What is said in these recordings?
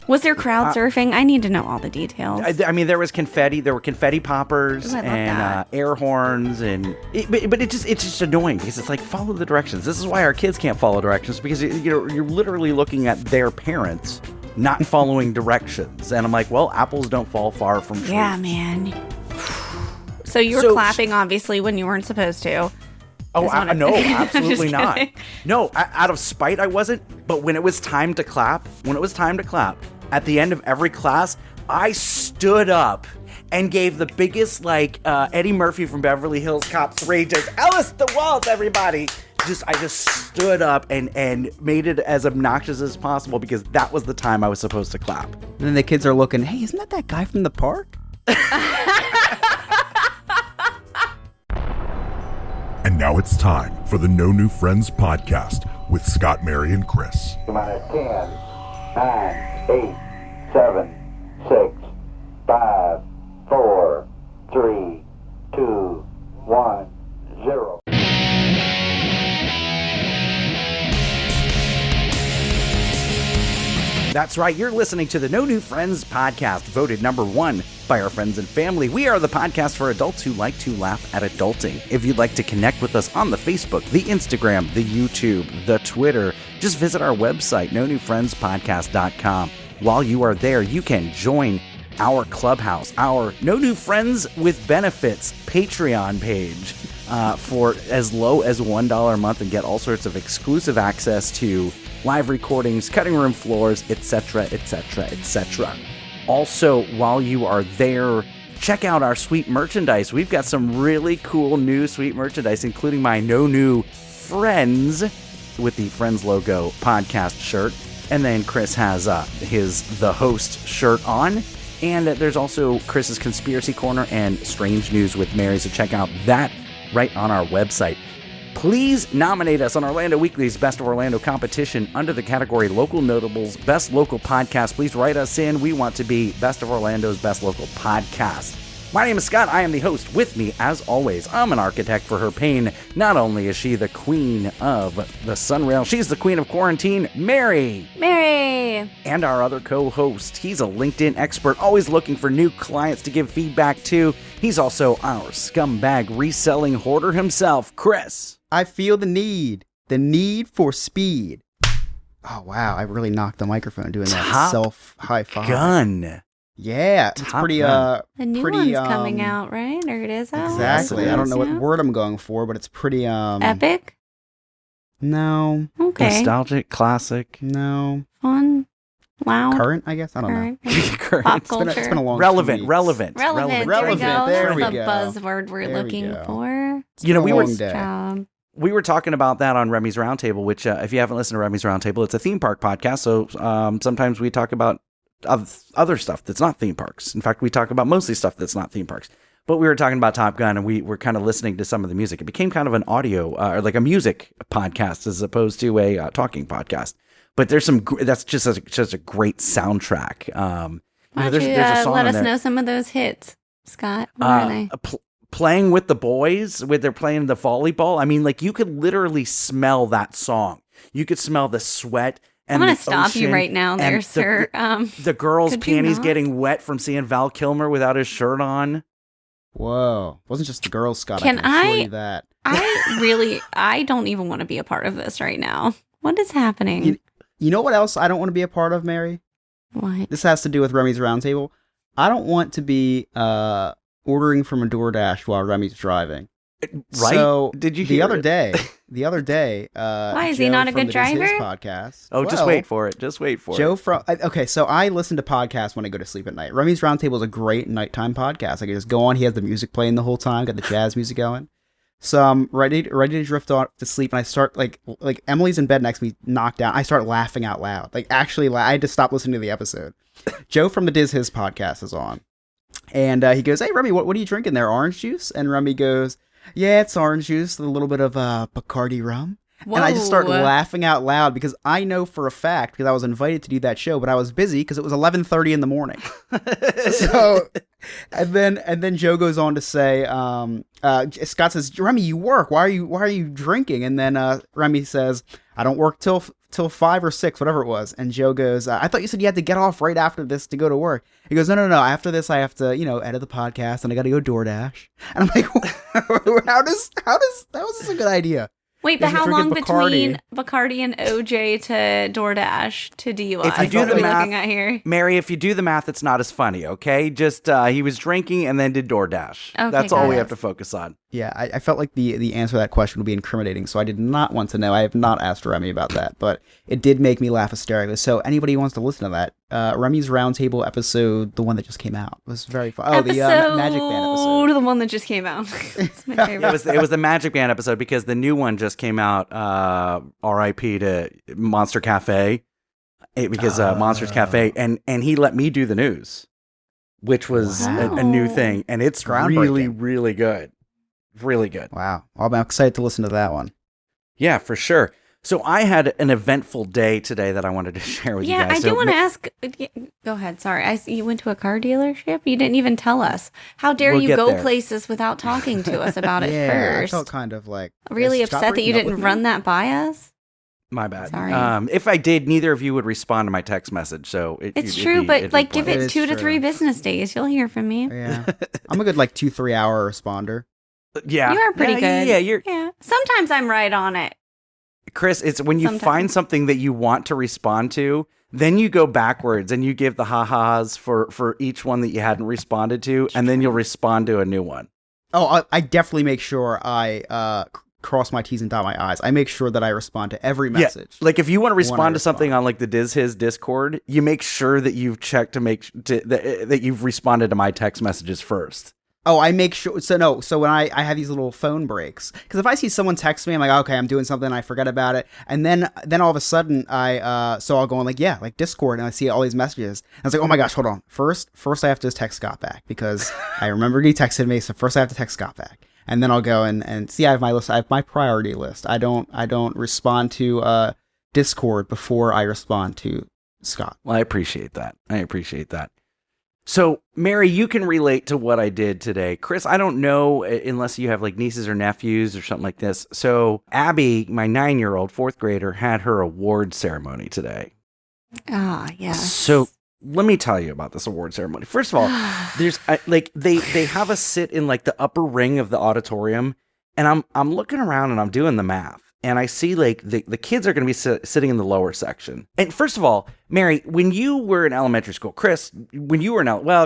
Was there crowd surfing? I need to know all the details. I mean, there was confetti. There were confetti poppers and air horns, but it's just annoying because it's like, follow the directions. This is why our kids can't follow directions, because you're literally looking at their parents not following directions, and I'm like, well, apples don't fall far from trees. Yeah, man. So you were clapping, obviously, when you weren't supposed to. Oh, no, absolutely not. No, out of spite, I wasn't. But when it was time to clap, at the end of every class, I stood up and gave the biggest, Eddie Murphy from Beverly Hills Cop 3, just Ellis the Waltz, everybody. I just stood up and made it as obnoxious as possible, because that was the time I was supposed to clap. And then the kids are looking, hey, isn't that guy from the park? And now it's time for the No New Friends podcast with Scott, Mary, and Chris. 10, 9, 8, 7, 6, 5, 4, 3, 2, 1, 0. That's right, you're listening to the No New Friends podcast, voted number 1 by our friends and family. We are the podcast for adults who like to laugh at adulting. If you'd like to connect with us on the Facebook, the Instagram, the YouTube, the Twitter, just visit our website, nonewfriendspodcast.com. While you are there, you can join our clubhouse, our No New Friends with Benefits Patreon page for as low as $1 a month, and get all sorts of exclusive access to live recordings, cutting room floors, etc., etc., etc. Also, while you are there, check out our sweet merchandise. We've got some really cool new sweet merchandise, including my No New Friends with the Friends logo podcast shirt. And then Chris has his The Host shirt on. And there's also Chris's Conspiracy Corner and Strange News with Mary. So check out that right on our website. Please nominate us on Orlando Weekly's Best of Orlando competition under the category Local Notables, Best Local Podcast. Please write us in. We want to be Best of Orlando's Best Local Podcast. My name is Scott. I am the host. With me, as always, I'm an architect for her pain. Not only is she the queen of the sunrail, she's the queen of quarantine, Mary. Mary. And our other co-host, he's a LinkedIn expert, always looking for new clients to give feedback to. He's also our scumbag reselling hoarder himself, Chris. I feel the need for speed. Oh, wow. I really knocked the microphone doing that self-high five. Gun. Yeah. It's pretty, the new one's coming out, right? Or it is out? Exactly. I don't know what word I'm going for, but it's pretty, epic? No. Okay. Nostalgic, classic. No. Fun. Loud. Current, I guess? I don't know. Current. Pop culture. It's been a long Relevant. There we go. There we That's go. the buzzword we're looking for. You know, we were talking about that on Remy's Roundtable, which if you haven't listened to Remy's Roundtable, it's a theme park podcast. So sometimes we talk about other stuff that's not theme parks. In fact, we talk about mostly stuff that's not theme parks. But we were talking about Top Gun, and we were kind of listening to some of the music. It became kind of an audio or like a music podcast as opposed to a talking podcast. But there's that's just a great soundtrack. Why don't you let us know some of those hits, Scott? What are they? Playing with the boys, they're playing the volleyball. I mean, like, you could literally smell that song. You could smell the sweat. And I'm going to stop you right now there, sir. The girl's panties getting wet from seeing Val Kilmer without his shirt on. Whoa. It wasn't just the girls, Scott. Can I can assure you that. I don't even want to be a part of this right now. What is happening? You know what else I don't want to be a part of, Mary? What? This has to do with Remy's Roundtable. I don't want to be ordering from a DoorDash while Remy's driving. Right? So did you the hear other day? Why is he not a good driver? Podcast. Oh, just wait for it. Just wait for it. Okay, so I listen to podcasts when I go to sleep at night. Remy's Roundtable is a great nighttime podcast. I can just go on. He has the music playing the whole time. Got the jazz music going. So I'm ready to drift off to sleep, and I start like Emily's in bed next to me, knocked out. I start laughing out loud. Like, actually, I had to stop listening to the episode. Joe from the Diz His podcast is on, and he goes, "Hey Remy, what are you drinking there? Orange juice?" And Remy goes, "Yeah, it's orange juice with a little bit of Bacardi rum." Whoa. And I just start laughing out loud because I know for a fact, because I was invited to do that show, but I was busy because it was 11:30 in the morning. So, and then Joe goes on to say, Scott says, "Remy, you work. Why are you drinking?" And then Remy says, "I don't work till till 5 or 6, whatever it was. And Joe goes, I thought you said you had to get off right after this to go to work. He goes, no. After this, I have to, edit the podcast and I got to go DoorDash. And I'm like, how is this a good idea? Wait, but He's how long drinking Bacardi. between Bacardi and OJ to DoorDash to DUI? If you do the What are we math, looking at here? Mary, if you do the math, it's not as funny, okay? Just he was drinking and then did DoorDash. Okay, That's all got we it. have to focus on. Yeah, I felt like the answer to that question would be incriminating, so I did not want to know. I have not asked Remy about that, but it did make me laugh hysterically. So anybody who wants to listen to that, Remy's Roundtable episode, the one that just came out, was very fun. Oh, the Magic Band episode. The one that just came out. It's my favorite. It was the Magic Band episode because the new one just came out. R.I.P. to Monster Cafe, because Monsters Cafe, and he let me do the news, which was a new thing, and it's really, really good. Really good. Wow. Well, I'm excited to listen to that one. Yeah, for sure. So I had an eventful day today that I wanted to share with you guys. Yeah, I So do want to ask. Go ahead. Sorry, you went to a car dealership. You didn't even tell us. How dare We'll you get go there. places without talking to us about it Yeah, first? I felt kind of like Really is Scott upset that you breaking up didn't with run me? that by us. My bad. Sorry. If I did, neither of you would respond to my text message. So It's true, but like, give It it is 2 to true. 3 business days. You'll hear from me. Yeah, I'm a good 2-3 hour responder. Yeah, You are pretty good. Yeah, you're Yeah. Sometimes I'm right on it. Chris. It's when you Sometimes. find something that you want to respond to, then you go backwards and you give the ha-has for each one that you hadn't responded to, and then you'll respond to a new one. Oh, I definitely make sure I cross my T's and dot my I's. I make sure that I respond to every message. Yeah, like if you want to When I respond to something respond. on like the His Discord, you make sure that you've checked that you've responded to my text messages first. Oh, I make sure. So when I have these little phone breaks, because if I see someone text me, I'm like, okay, I'm doing something, and I forget about it, and then all of a sudden I'll go on like Discord, and I see all these messages, and I was like, oh my gosh, hold on. First I have to text Scott back because I remembered he texted me, so first I have to text Scott back, and then I'll go and see I have my list. I have my priority list. I don't respond to Discord before I respond to Scott. Well, I appreciate that. So, Mary, you can relate to what I did today. Chris, I don't know unless you have like nieces or nephews or something like this. So, Abby, my 9-year-old 4th grader, had her award ceremony today. Ah, yes. So, let me tell you about this award ceremony. First of all, there's they have us sit in like the upper ring of the auditorium, and I'm looking around and I'm doing the math. And I see like the kids are going to be sitting in the lower section. And first of all, Mary, when you were in elementary school, Chris,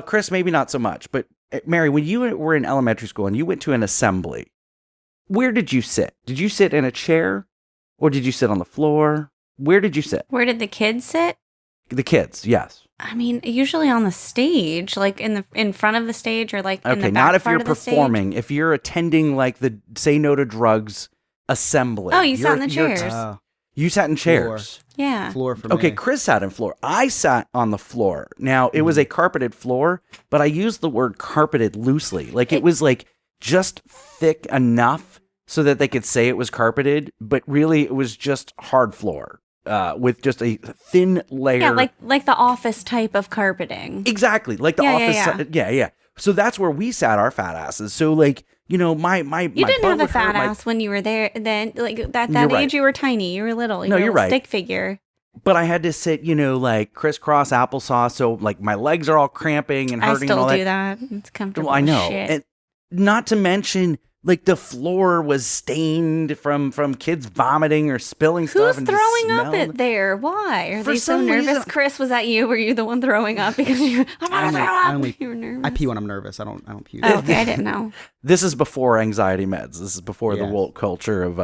Chris, maybe not so much, but Mary, when you were in elementary school and you went to an assembly, where did you sit? Did you sit in a chair or did you sit on the floor? Where did you sit? Where did the kids sit? The kids, yes. I mean, usually on the stage, like in front of the stage, or like in the Okay, back not if part you're of the stage. performing. If you're attending like the Say No to Drugs assembly. Oh, you sat in the you're- chairs. You sat in chairs. Yeah. Floor for me. Okay, Chris sat in floor. I sat on the floor. Now, it was a carpeted floor, but I used the word carpeted loosely. Like it was like just thick enough so that they could say it was carpeted, but really it was just hard floor with just a thin layer. Yeah, like the office type of carpeting. Exactly, like the Yeah, office. Yeah. So that's where we sat our fat asses. So like, you know, my You didn't butt have a would hurt, fat my- ass when you were there. Then, like at that You're age, right. you were tiny. You were little. You No, were a you're little right. Stick figure. But I had to sit, you know, like crisscross applesauce. So like my legs are all cramping and I hurting and all still that. do that. It's comfortable. Well, I know. Shit. And not to mention, like the floor was stained from kids vomiting or spilling stuff. Who's and just throwing up smelling. it there? Why are For they so some nervous? reason- Chris, was that you? Were you the one throwing up because you? I'm I gonna only- throw I up. only- You were nervous. I pee when I'm nervous. I don't puke. Oh, okay, I didn't know. This is before anxiety meds. This is before the Yes. woke culture of,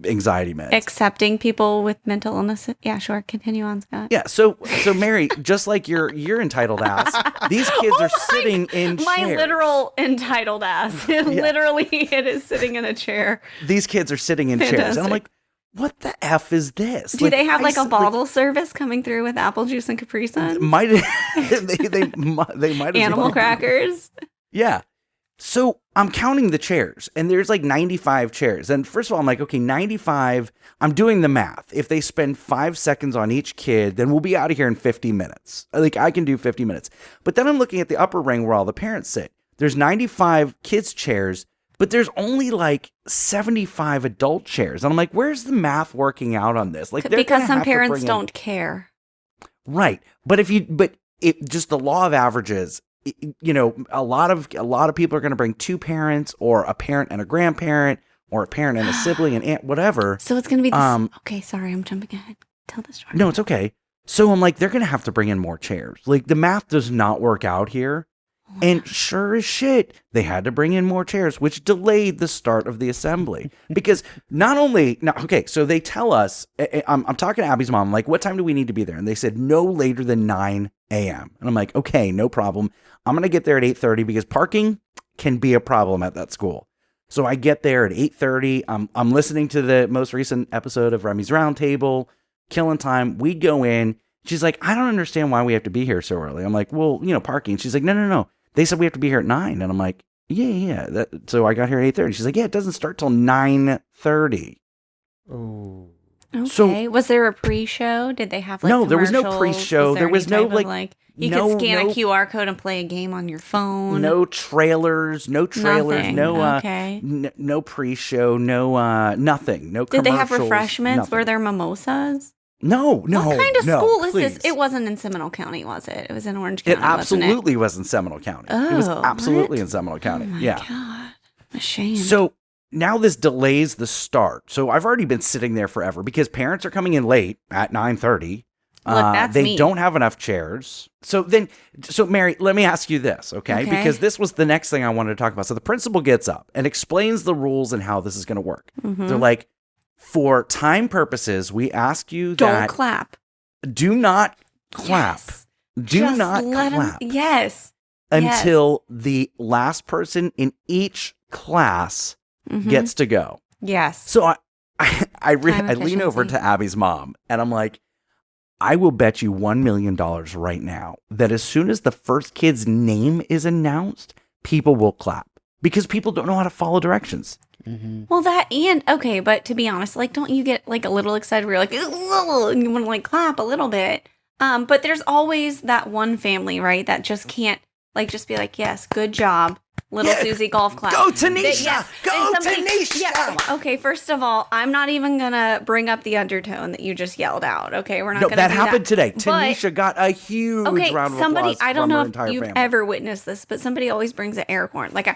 anxiety meds. Accepting people with mental illness. Yeah, sure. Continue on, Scott. Yeah, so Mary, just like your entitled ass, these kids are sitting in My chairs. literal entitled ass. Literally, it is sitting in a chair. These kids are sitting in chairs, and I'm Fantastic. like, what the f is this? Do they have like a ice- bottle service coming through with apple juice and Capri Sun? Might they might as Animal well. crackers? Yeah. So I'm counting the chairs, and there's like 95 chairs. And first of all, I'm like, okay, 95. I'm doing the math. If they spend 5 seconds on each kid, then we'll be out of here in 50 minutes. Like I can do 50 minutes. But then I'm looking at the upper ring where all the parents sit. There's 95 kids' chairs. but there's only like 75 adult chairs. And I'm like, where's the math working out on this? Like, they're Because gonna some have to parents bring in- don't care. Right. But just the law of averages, a lot of people are going to bring two parents, or a parent and a grandparent, or a parent and a sibling and aunt, whatever. So it's going to be this. Okay, sorry, I'm jumping ahead. Tell the story. No, it's okay. So I'm like, they're going to have to bring in more chairs. Like, the math does not work out here. And sure as shit, they had to bring in more chairs, which delayed the start of the assembly. Because so they tell us, I'm talking to Abby's mom, like, what time do we need to be there? And they said no later than 9 a.m. And I'm like, okay, no problem. I'm going to get there at 8:30 because parking can be a problem at that school. So I get there at 8:30. I'm listening to the most recent episode of Remy's Roundtable, killing time. We go in. She's like, I don't understand why we have to be here so early. I'm like, well, parking. She's like, no. They said we have to be here at 9. And I'm like, yeah. So I got here at 8:30. She's like, yeah, it doesn't start till 9:30. Oh. Okay. So, was there a pre-show? Did they have No, there was no commercials? pre-show. There was any no, type of, like, you no- could scan no- a QR code and play a game on your phone. no trailers, Nothing. no Okay. no pre-show, no nothing, no Did they have commercials, refreshments? nothing. Were there mimosas? No. What kind of no, school is please. this? It wasn't in Seminole County, was it? It was in Orange It County, wasn't it? absolutely was in Seminole County. It was Oh, absolutely what? in Seminole County. Oh my Yeah. God. A shame. So now this delays the start. So I've already been sitting there forever because parents are coming in late at 9:30. Look, that's they me. don't have enough chairs. So Mary, let me ask you this, okay? Because this was the next thing I wanted to talk about. So the principal gets up and explains the rules and how this is going to work. Mhm. They're like, for time purposes, we ask you Don't that clap. do not clap. Yes. Do Just not let 'em- clap Yes. until the last person in each class Mhm. gets to go. Yes. So I Time lean over efficiency. to Abby's mom and I'm like, I will bet you $1 million right now that as soon as the first kid's name is announced, people will clap because people don't know how to follow directions. Well, okay, but to be honest, like, don't you get like a little excited where you're like, "Ugh," and you want to like clap a little bit? But there's always that one family, right, that just can't just be like, yes, good job, little Yeah. Susie golf clap. Go Tanisha! Yes. Go And somebody- Tanisha! Yeah. Okay, first of all, I'm not even gonna bring up the undertone that you just yelled out. Okay, we're not No, gonna that do happened today. But- Tanisha got a huge Okay, round of somebody, applause I don't from know her if entire you've family. ever witnessed this, but somebody always brings an air horn, like a,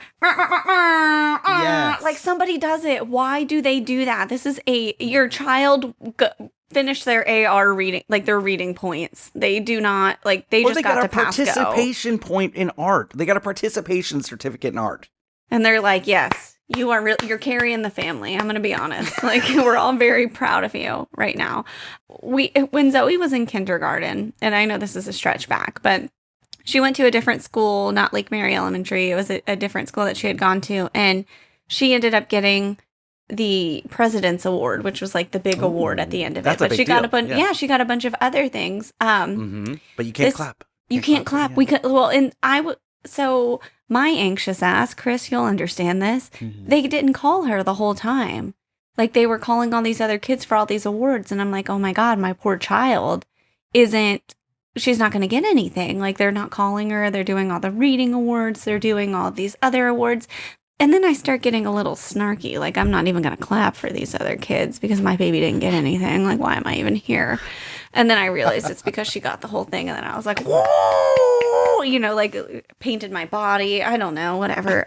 Yes. like somebody does it. Why do they do that? This is your child finish their AR reading, like their reading points. They do not, they Well, just they got got to a pass go. participation point in art. They got a participation certificate in art. And they're like, yes, you're carrying the family. I'm going to be honest. Like, we're all very proud of you right now. When Zoe was in kindergarten, and I know this is a stretch back, but she went to a different school, not Lake Mary Elementary. It was a different school that she had gone to. And she ended up getting the President's Award, which was like the big award at the end of that's it. a But big she got deal, a bunch. yeah. Yeah, she got a bunch of other things. But you can't clap. You can't clap. yeah. We could. Well, and so my anxious ass, Chris, you'll understand this. They didn't call her the whole time. Like, they were calling all these other kids for all these awards, and I'm like, oh my God, my poor child she's not going to get anything. Like, they're not calling her. They're doing all the reading awards. They're doing all these other awards. And then I start getting a little snarky. Like, I'm not even going to clap for these other kids because my baby didn't get anything. Like, why am I even here? And then I realized it's because she got the whole thing. And then I was like, whoa, painted my body. I don't know, whatever.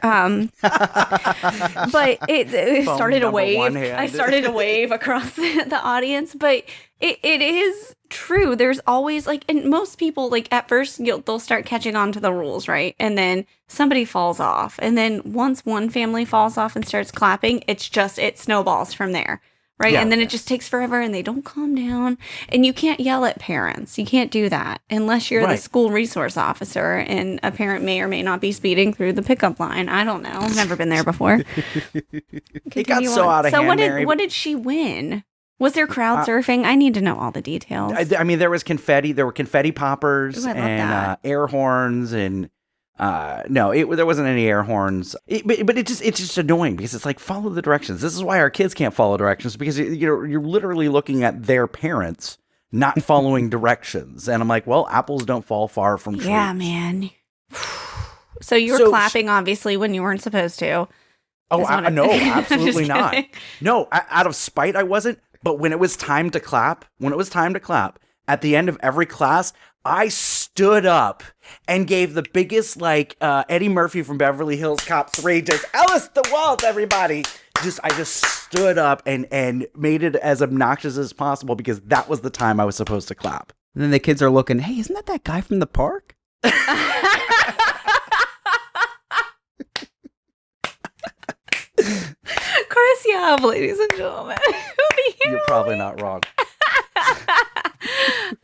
But it Phone started a number one wave. hand. I started a wave across the audience. But it is true. There's always and most people at first they'll start catching on to the rules, right? And then somebody falls off. And then once one family falls off and starts clapping, it snowballs from there. Right. Yeah. And then it just takes forever and they don't calm down. And you can't yell at parents. You can't do that unless you're the Right. school resource officer and a parent may or may not be speeding through the pickup line. I don't know. I've never been there before. It got so out of hand, Mary. What did she win? Was there crowd surfing? I need to know all the details. I mean, there was confetti. There were confetti poppers Ooh, I love and that. air horns, and no, there wasn't any air horns. But it's just annoying because it's like, follow the directions. This is why our kids can't follow directions, because you're literally looking at their parents not following directions, and I'm like, well, apples don't fall far from trees. Yeah, man. So you were So clapping, obviously, when you weren't supposed to. Oh, no, absolutely Just not. kidding. No, out of spite, I wasn't. But when it was time to clap, at the end of every class, I stood up and gave the biggest, like, Eddie Murphy from Beverly Hills Cop 3, just Ellis the Walt, everybody. I just stood up and made it as obnoxious as possible because that was the time I was supposed to clap. And then the kids are looking, hey, isn't that guy from the park? Chris Yav, ladies and gentlemen. You're probably not wrong.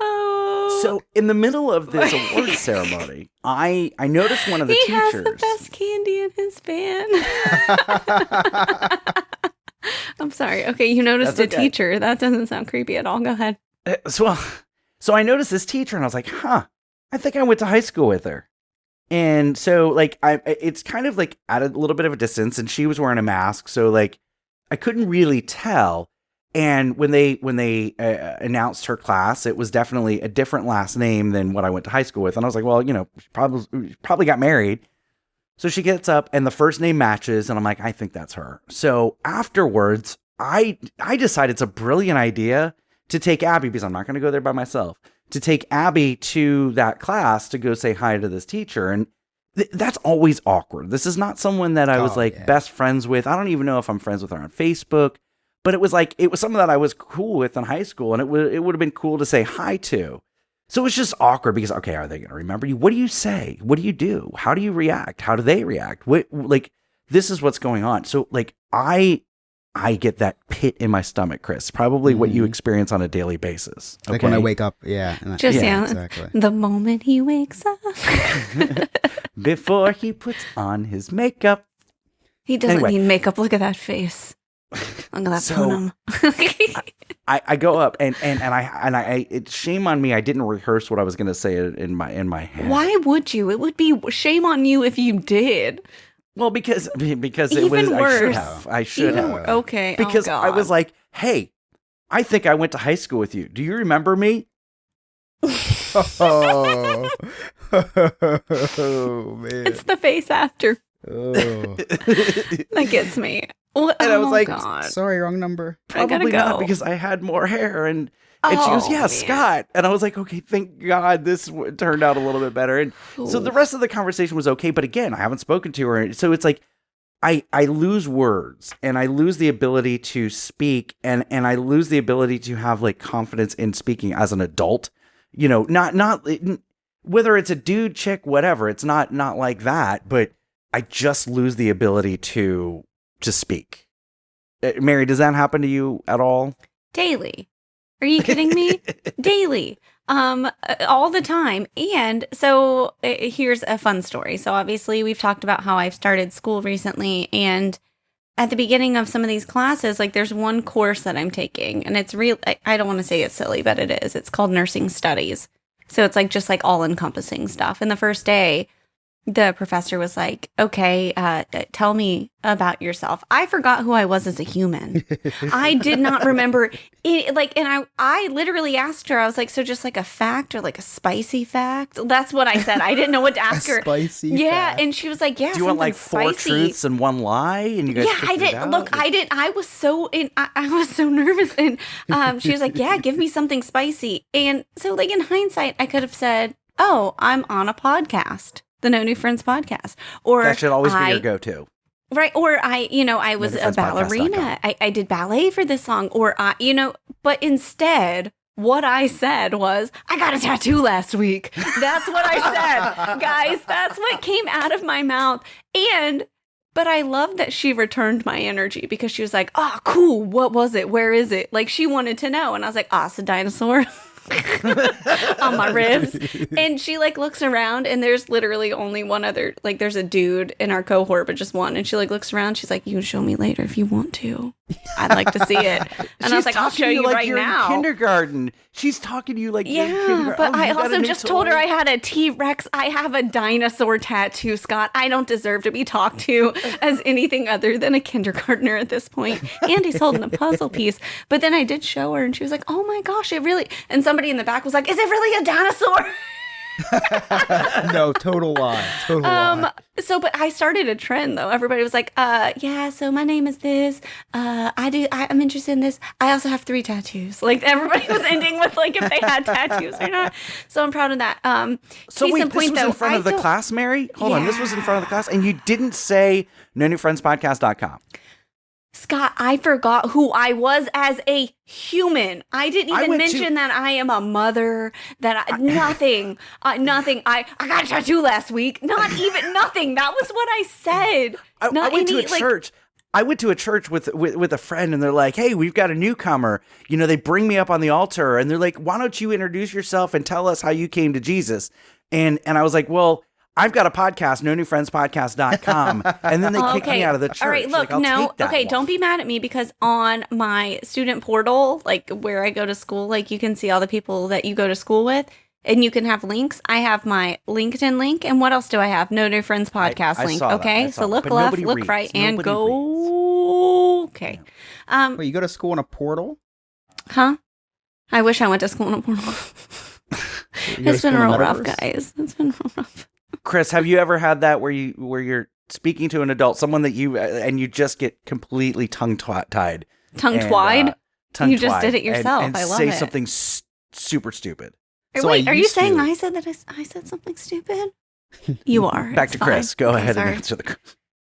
Oh. So in the middle of this award ceremony, I noticed one of the he teachers. has the best candy in his band. I'm sorry. Okay, you noticed That's a okay. teacher. That doesn't sound creepy at all. Go ahead. So I noticed this teacher and I was like, I think I went to high school with her. And so like it's kind of like at a little bit of a distance, and she was wearing a mask, so like I couldn't really tell. And when they announced her class, it was definitely a different last name than what I went to high school with. And I was like, well, she probably got married. So she gets up and the first name matches, and I'm like, I think that's her. So afterwards, I decided it's a brilliant idea to take Abby, because I'm not going to go there by myself, to take Abby to that class to go say hi to this teacher. And that's always awkward. This is not someone that I was best friends with. I don't even know if I'm friends with her on Facebook, but it was someone that I was cool with in high school, and it would have been cool to say hi to. So it was just awkward because, okay, are they going to remember you? What do you say? What do you do? How do you react? How do they react? This is what's going on. So like, I get that pit in my stomach, Chris, probably what you experience on a daily basis. Okay? Like when I wake up, exactly. The moment he wakes up. Before he puts on his makeup. He doesn't need makeup. Look at that face. Look at that punum. I go up and it's shame on me. I didn't rehearse what I was going to say in my head. Why would you? It would be shame on you if you did. Well, because it Even was worse. I should have. Okay. Because oh, I was like, hey, I think I went to high school with you. Do you remember me? Oh, man. It's the face after. Oh. That gets me. Well, And I was like, God. Sorry, wrong number. Probably go. not, because I had more hair. And she goes, yeah, man. Scott. And I was like, okay, thank God this turned out a little bit better. And so the rest of the conversation was okay. But again, I haven't spoken to her. So it's like, I lose words, and I lose the ability to speak, and I lose the ability to have like confidence in speaking as an adult. Not whether it's a dude, chick, whatever. It's not like that, but I just lose the ability to speak. Mary, does that happen to you at all? Daily. Are you kidding me? Daily. All the time. And so here's a fun story. So obviously we've talked about how I've started school recently, and at the beginning of some of these classes, like there's one course that I'm taking, and it's real. I don't want to say it's silly, but it is. It's called nursing studies. So it's like just like all encompassing stuff. And the first day, the professor was like, okay, tell me about yourself. I forgot who I was as a human. I did not remember it. Like, and I literally asked her, I was like, so just like a fact or like a spicy fact? That's what I said. I didn't know what to ask her. Spicy Yeah. fact. And she was like, yeah, Do you want like something 4 spicy. truths and 1 lie? And you guys Yeah, I figured it did. out? Look, I did. I was so I was so nervous, and she was like, "Yeah, give me something spicy." And so, like in hindsight, I could have said, "Oh, I'm on a podcast, the No New Friends podcast," or That should always be your go-to. right? Or I was a ballerina. I did ballet for this song, or but instead. What I said was, I got a tattoo last week. That's what I said. Guys, that's what came out of my mouth. But I love that she returned my energy, because she was like, oh, cool. What was it? Where is it? Like, she wanted to know. And I was like, it's a dinosaur on my ribs. And she like looks around, and there's literally only one other, like there's a dude in our cohort, but just one. And she like looks around. She's like, you can show me later if you want to. I'd like to see it. And I was like, I'll show you like right you're now. In kindergarten. She's talking to you like you're in Yeah, kindergarten. but I you got a also new just told her toy? I had a T-Rex. I have a dinosaur tattoo, Scott. I don't deserve to be talked to as anything other than a kindergartner at this point. And he's holding a puzzle piece. But then I did show her, and she was like, oh my gosh, it really... And somebody in the back was like, is it really a dinosaur? No, total lie. Total lie. But I started a trend though. Everybody was like, yeah, so my name is this. I'm interested in this. I also have 3 tattoos. Like everybody was ending with like if they had tattoos or not. So I'm proud of that. So case wait, in this point, was though, in front of the class, Mary? Hold on, this was in front of the class, and you didn't say nonewfriendspodcast.com. Scott, I forgot who I was as a human. I didn't even mention that I am a mother, nothing. I got a tattoo last week. Not even nothing. That was what I said. I went to a church. I went to a church with a friend, and they're like, hey, we've got a newcomer. You know, they bring me up on the altar, and they're like, why don't you introduce yourself and tell us how you came to Jesus? And I was like, well, I've got a podcast, nonewfriendspodcast.com. And then they kicked me out of the church. All right, look, don't be mad at me because on my student portal, like where I go to school, like you can see all the people that you go to school with and you can have links. I have my LinkedIn link. And what else do I have? No New Friends podcast link. Okay, so look left, look right, and go. Okay. Wait, you go to school in a portal? Huh? I wish I went to school in a portal. It's been real rough, guys. It's been real rough. Chris, have you ever had that where you're speaking to an adult, someone that you just get completely tongue-tied? Tongue-tied? You just did it yourself. And I love say it. something super stupid. Wait, are you saying I said that I said something stupid? You are. Back to Chris. Go ahead and answer the.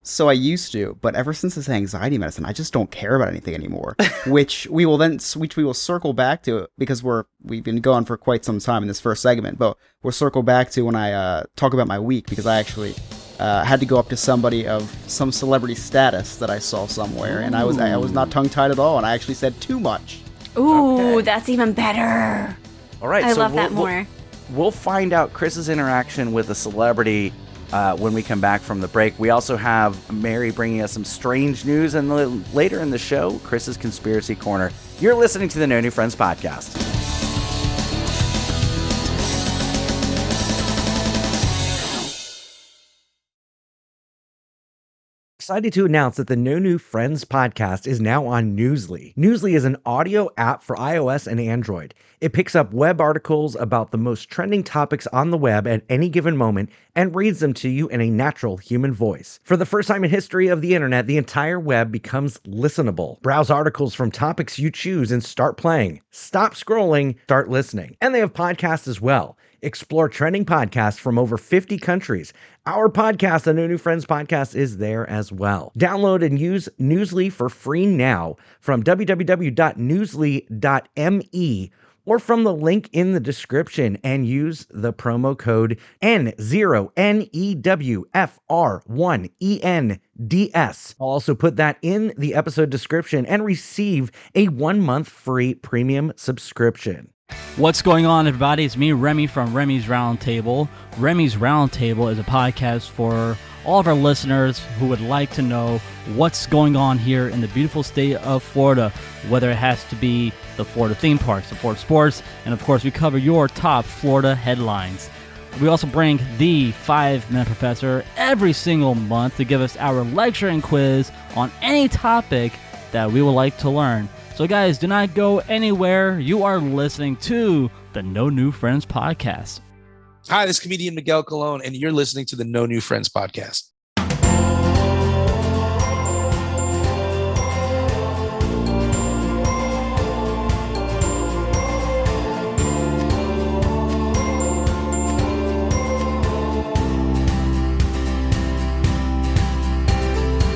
So I used to, but ever since this anxiety medicine, I just don't care about anything anymore. which we will circle back to because we've been going for quite some time in this first segment, but we'll circle back to when I talk about my week because I actually had to go up to somebody of some celebrity status that I saw somewhere, and I was not tongue tied at all, and I actually said too much. Ooh, That's even better. All right, I love that more. We'll find out Chris's interaction with a celebrity. When we come back from the break. We also have Mary bringing us some strange news, and later in the show, Chris's Conspiracy Corner. You're listening to the No New Friends podcast. Excited to announce that the No New Friends podcast is now on Newsly. Newsly is an audio app for iOS and Android. It picks up web articles about the most trending topics on the web at any given moment and reads them to you in a natural human voice. For the first time in history of the internet, the entire web becomes listenable. Browse articles from topics you choose and start playing. Stop scrolling, start listening. And they have podcasts as well. Explore trending podcasts from over 50 countries. Our podcast, the No New Friends podcast, is there as well. Download and use Newsly for free now from www.newsly.me or from the link in the description and use the promo code N0NEWFR1ENDS. I'll also put that in the episode description and receive a 1-month free premium subscription. What's going on, everybody? It's me, Remy, from Remy's Roundtable. Remy's Roundtable is a podcast for all of our listeners who would like to know what's going on here in the beautiful state of Florida, whether it has to be the Florida theme parks, the Florida sports, and of course we cover your top Florida headlines. We also bring the 5-Minute Professor every single month to give us our lecture and quiz on any topic that we would like to learn. So guys, do not go anywhere. You are listening to the No New Friends podcast. Hi, this is comedian Miguel Colon, and you're listening to the No New Friends podcast.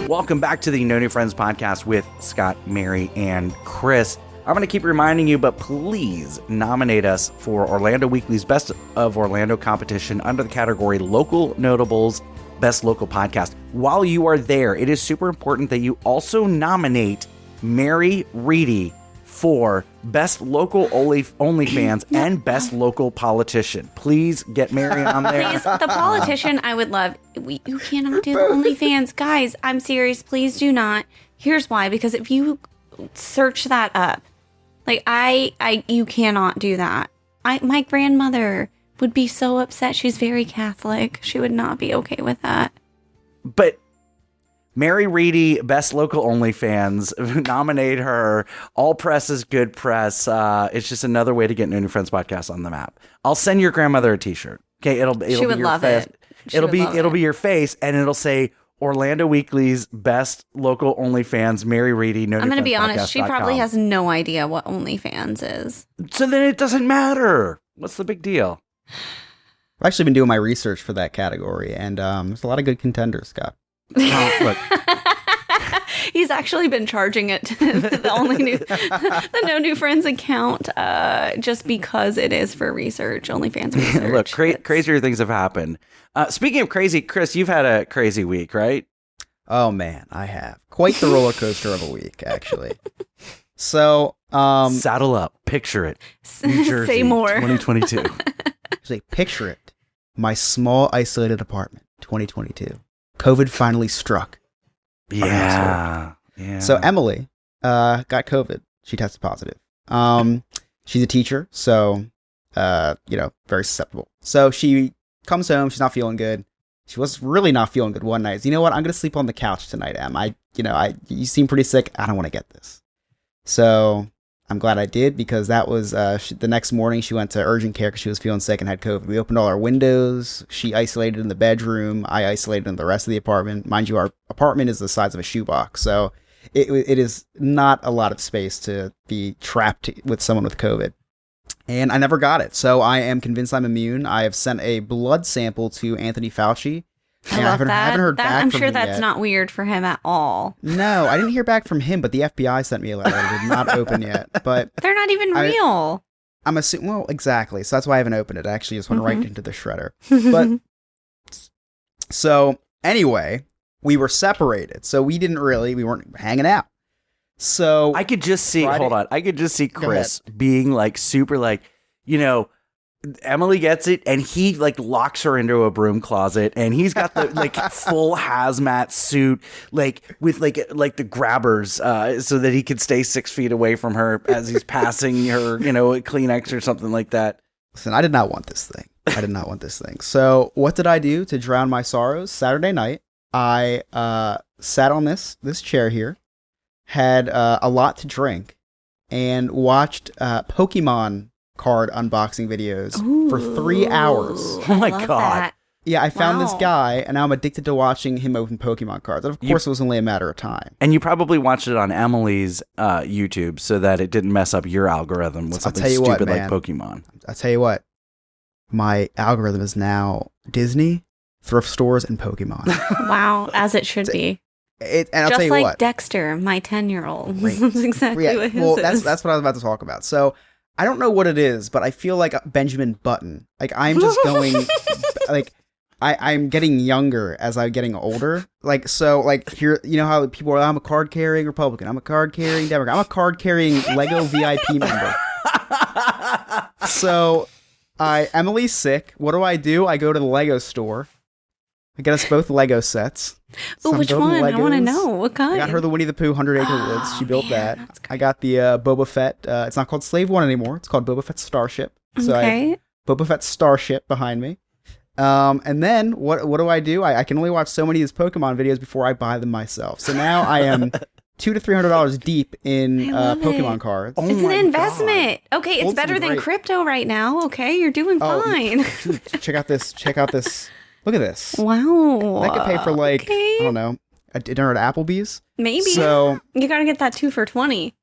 Welcome back to the No New Friends podcast with Scott, Mary, and Chris. I'm going to keep reminding you, but please nominate us for Orlando Weekly's Best of Orlando competition under the category Local Notables Best Local Podcast. While you are there, it is super important that you also nominate Mary Reedy for Best Local OnlyFans and Best Local Politician. Please get Mary on there. Please, the politician I would love. You cannot do the OnlyFans. Guys, I'm serious. Please do not. Here's why. Because if you search that up, like you cannot do that. My grandmother would be so upset. She's very Catholic. She would not be okay with that. But Mary Reedy, Best Local OnlyFans, nominate her. All press is good press. It's just another way to get No New Friends podcast on the map. I'll send your grandmother a t-shirt. Okay, it'll She be would your love face. it. She It'll would be love it'll it. be your face, and it'll say Orlando Weekly's best local OnlyFans, Mary Reedy. No, I'm going to be honest. She probably has no idea what OnlyFans is. So then it doesn't matter. What's the big deal? I've actually been doing my research for that category, and there's a lot of good contenders, Scott. Look, He's actually been charging it to the No New Friends account just because it is for research, OnlyFans research. look, crazier things have happened. Speaking of crazy, Chris, you've had a crazy week, right? Oh man, I have quite the roller coaster of a week, actually. So, Saddle up, picture it. New Jersey, Say more. 2022. actually, picture it: my small, isolated apartment, 2022. COVID finally struck. Yeah. So Emily got COVID. She tested positive. She's a teacher, so very susceptible. So she comes home. She's not feeling good. She was really not feeling good one night. You know what? I'm gonna sleep on the couch tonight, Em. You seem pretty sick. I don't want to get this. So I'm glad I did, because that was the next morning she went to urgent care because she was feeling sick and had COVID. We opened all our windows. She isolated in the bedroom. I isolated in the rest of the apartment. Mind you, our apartment is the size of a shoebox, so it is not a lot of space to be trapped with someone with COVID. And I never got it, so I am convinced I'm immune. I have sent a blood sample to Anthony Fauci. I love that. Haven't heard back I'm from sure him that's yet. not weird for him at all. No, I didn't hear back from him, but the FBI sent me a letter. It did not open yet. But They're not even real. I'm assuming, well, exactly. So that's why I haven't opened it. I actually just went right into the shredder. But so anyway, we were separated. So we weren't hanging out. So I could just see, Friday- hold on. I could just see Chris being like super like, Emily gets it and he like locks her into a broom closet and he's got the like full hazmat suit, like with like the grabbers, so that he could stay 6 feet away from her as he's passing her, a Kleenex or something like that. Listen, I did not want this thing. So what did I do to drown my sorrows? Saturday night, I sat on this chair here, had a lot to drink, and watched Pokemon card unboxing videos for 3 hours. Oh my love God. that. Yeah, I found this Wow. guy, and now I'm addicted to watching him open Pokemon cards. And of course, it was only a matter of time. And you probably watched it on Emily's YouTube so that it didn't mess up your algorithm with I'll something tell you what, stupid like man. Pokemon. I'll tell you what, my algorithm is now Disney, thrift stores, and Pokemon. Wow, as it should be. And I'll Just tell you like what. Dexter, my 10-year-old. Right. That's exactly Yeah, what his well, is. that's what I was about to talk about. So I don't know what it is, but I feel like Benjamin Button. Like I'm just going, like I'm getting younger as I'm getting older. Like so, like here, you know how people are. I'm a card carrying Republican. I'm a card carrying Democrat. I'm a card carrying Lego VIP member. So Emily's sick. What do? I go to the Lego store. I get us both Lego sets. Oh, Some which building one? I want to Legos. know. What kind? I got her the Winnie the Pooh 100 Acre Woods. She built man, that. that's I got the Boba Fett. It's not called Slave One anymore. It's called Boba Fett Starship. So Okay. Boba Fett Starship behind me. And then what do? I can only watch so many of these Pokemon videos before I buy them myself. So now I am $200 to $300 deep in I love Pokemon it. cards. Oh It's an my investment. Okay, it's Well, better it's than great. crypto right now. Okay, you're doing Oh, fine. Check out this. Look at this. Wow. That could pay for like Okay. I don't know, a dinner at Applebee's. Maybe. So You got to get that 2 for $20.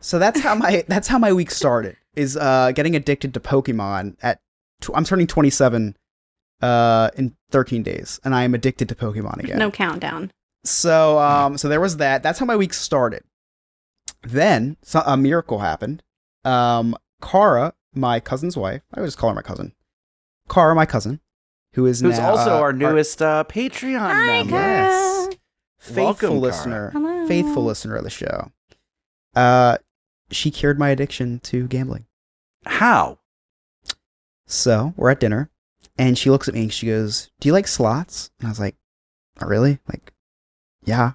So that's how my week started. Is getting addicted to Pokemon I'm turning 27 in 13 days, and I am addicted to Pokemon again. No countdown. So there was that. That's how my week started. Then a miracle happened. Cara, my cousin's wife, I would just call her my cousin. Cara, my cousin, who's now also our newest Patreon Hi, member. Cara. Yes. Faithful Welcome, Cara. listener. Hello. Faithful listener of the show. She cured my addiction to gambling. How? So we're at dinner, and she looks at me and she goes, "Do you like slots?" And I was like, "Oh, really? Like, yeah."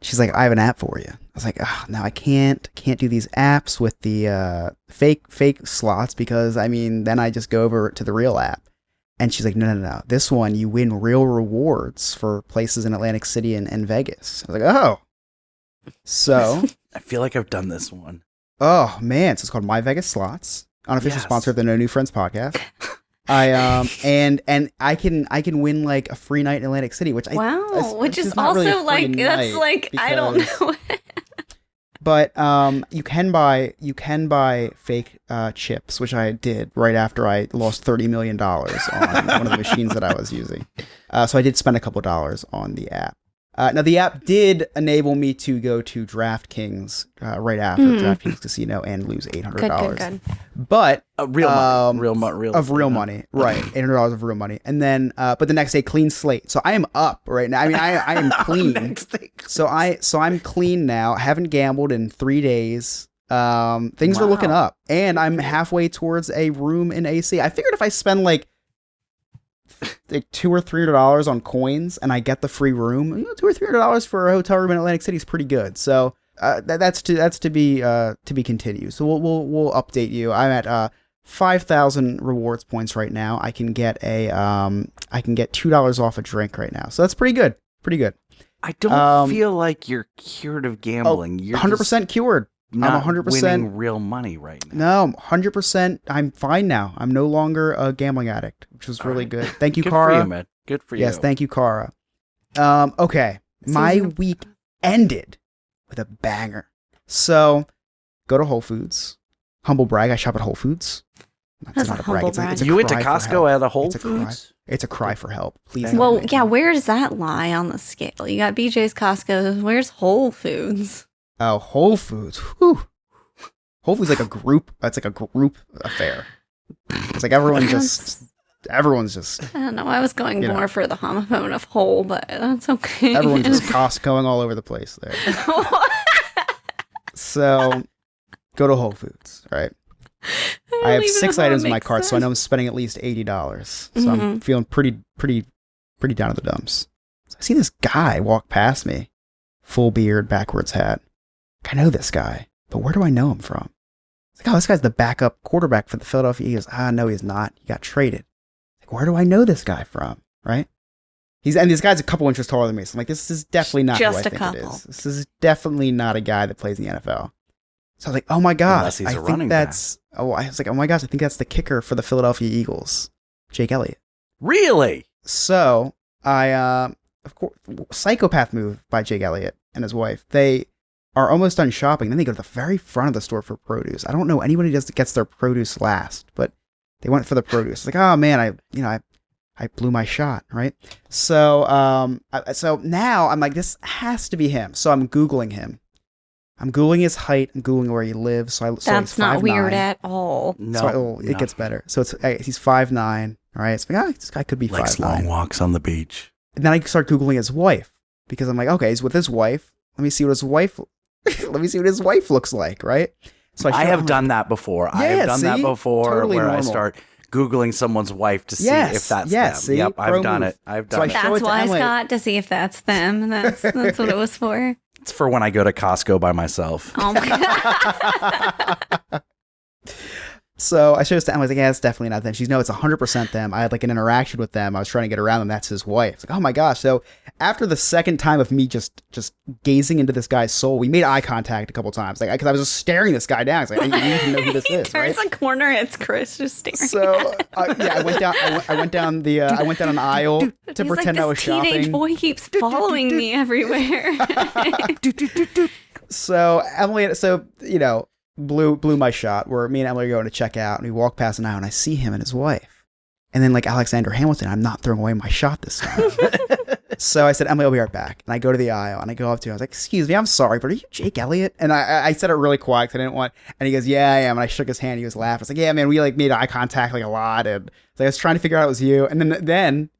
She's like, "I have an app for you." I was like, "Oh, no, I can't do these apps with the fake slots because then I just go over to the real app." And she's like, "No. This one, you win real rewards for places in Atlantic City and Vegas." I was like, "Oh." So, I feel like I've done this one. oh man, so it's called My Vegas Slots, unofficial Yes. sponsor of the No New Friends podcast. and I can win like a free night in Atlantic City, which which is not really also a free like that's night like I don't because- know. But you can buy fake chips, which I did right after I lost $30 million on one of the machines that I was using. So I did spend a couple dollars on the app. Now the app did enable me to go to DraftKings right after DraftKings Casino and lose $800. Good. But Real money, right? $800 of real money, and then but the next day clean slate. So I am up right now. I mean, I am clean. So I'm clean now. I haven't gambled in 3 days. Things are looking up, and I'm halfway towards a room in AC. I figured if I spend like $200 or $300 on coins and I get the free room, $200 or $300 for a hotel room in Atlantic City is pretty good. So that's to be continued. So we'll update you. I'm at 5,000 rewards points right now. I can get $2 off a drink right now. So that's pretty good. I don't feel like you're cured of gambling. You're 100% cured. not I'm 100% winning real money right now. No, 100%. I'm fine now. I'm no longer a gambling addict, which was really good. Thank you, Good Kara. for you, man. Good for you. Yes, thank you, Kara. Okay, my week ended with a banger. So, go to Whole Foods. Humble brag, I shop at Whole Foods. That's not a humble brag. It's a You went to cry for Costco help. at a Whole It's a Foods? It's a cry for help. Please. help Well, me. yeah, where does that lie on the scale? You got BJ's, Costco. Where's Whole Foods? Oh, Whole Foods. Whew. Whole Foods is like a group. It's like a group affair. It's like everyone's just. I don't know. I was going more for the homophone of whole, but that's okay. Everyone's just Costcoing all over the place there. So, go to Whole Foods, right? I have 6 items in my cart, so I know I'm spending at least $80. So I'm feeling pretty down to the dumps. So I see this guy walk past me, full beard, backwards hat. I know this guy, but where do I know him from? It's like, oh, this guy's the backup quarterback for the Philadelphia Eagles. No, he's not. He got traded. Like, where do I know this guy from? Right? And this guy's a couple inches taller than me. So I'm like, this is definitely not Just who I a think couple. it is. This is definitely not a guy that plays in the NFL. So I was like, oh my gosh, Unless he's a I running think that's. Oh, I was like, oh my gosh, I think that's the kicker for the Philadelphia Eagles, Jake Elliott. Really? So I, of course, psychopath move by Jake Elliott and his wife. They are almost done shopping. Then they go to the very front of the store for produce. I don't know anybody that gets their produce last, but they went for the produce. It's like, oh man, I blew my shot, right? So, so now I'm like, this has to be him. So I'm Googling him. I'm Googling his height and Googling where he lives. So That's he's not 5'9". weird at all. No. It gets better. So he's 5'9". All right. It's like, this guy could be 5'9". Likes long walks on the beach. And then I start Googling his wife because I'm like, okay, he's with his wife. Let me see what his wife looks like, right? So I have done that before. I have done that before totally where I normal. start Googling someone's wife to see if that's them. See? Yep, Pro I've done move. it. I've So done I it. show That's it to why, Emily. Scott, to see if that's them. That's what it was for. It's for when I go to Costco by myself. Oh my God. So I showed this to Emily. I was like, yeah, it's definitely not them. She's, no, it's 100% them. I had like an interaction with them. I was trying to get around them. That's his wife. It's like, oh my gosh. So after the second time of me just gazing into this guy's soul, we made eye contact a couple times. Like, because I was just staring this guy down. It's like, I need to know who this He is, right? turns a corner. It's Chris just staring. So I went down. I went down an aisle to He's pretend like, I was this teenage shopping. boy keeps following me everywhere. So Emily, blew my shot. Where me and Emily are going to check out, and we walk past an aisle, and I see him and his wife. And then, like Alexander Hamilton, I'm not throwing away my shot this time. So I said, Emily, I'll be right back. And I go to the aisle, and I go up to him. I was like, excuse me, I'm sorry, but are you Jake Elliott? And I said it really quiet because I didn't want. And he goes, yeah, I am. And I shook his hand. He was laughing. I was like, yeah, man, we like made eye contact like a lot, and I was trying to figure out it was you. And then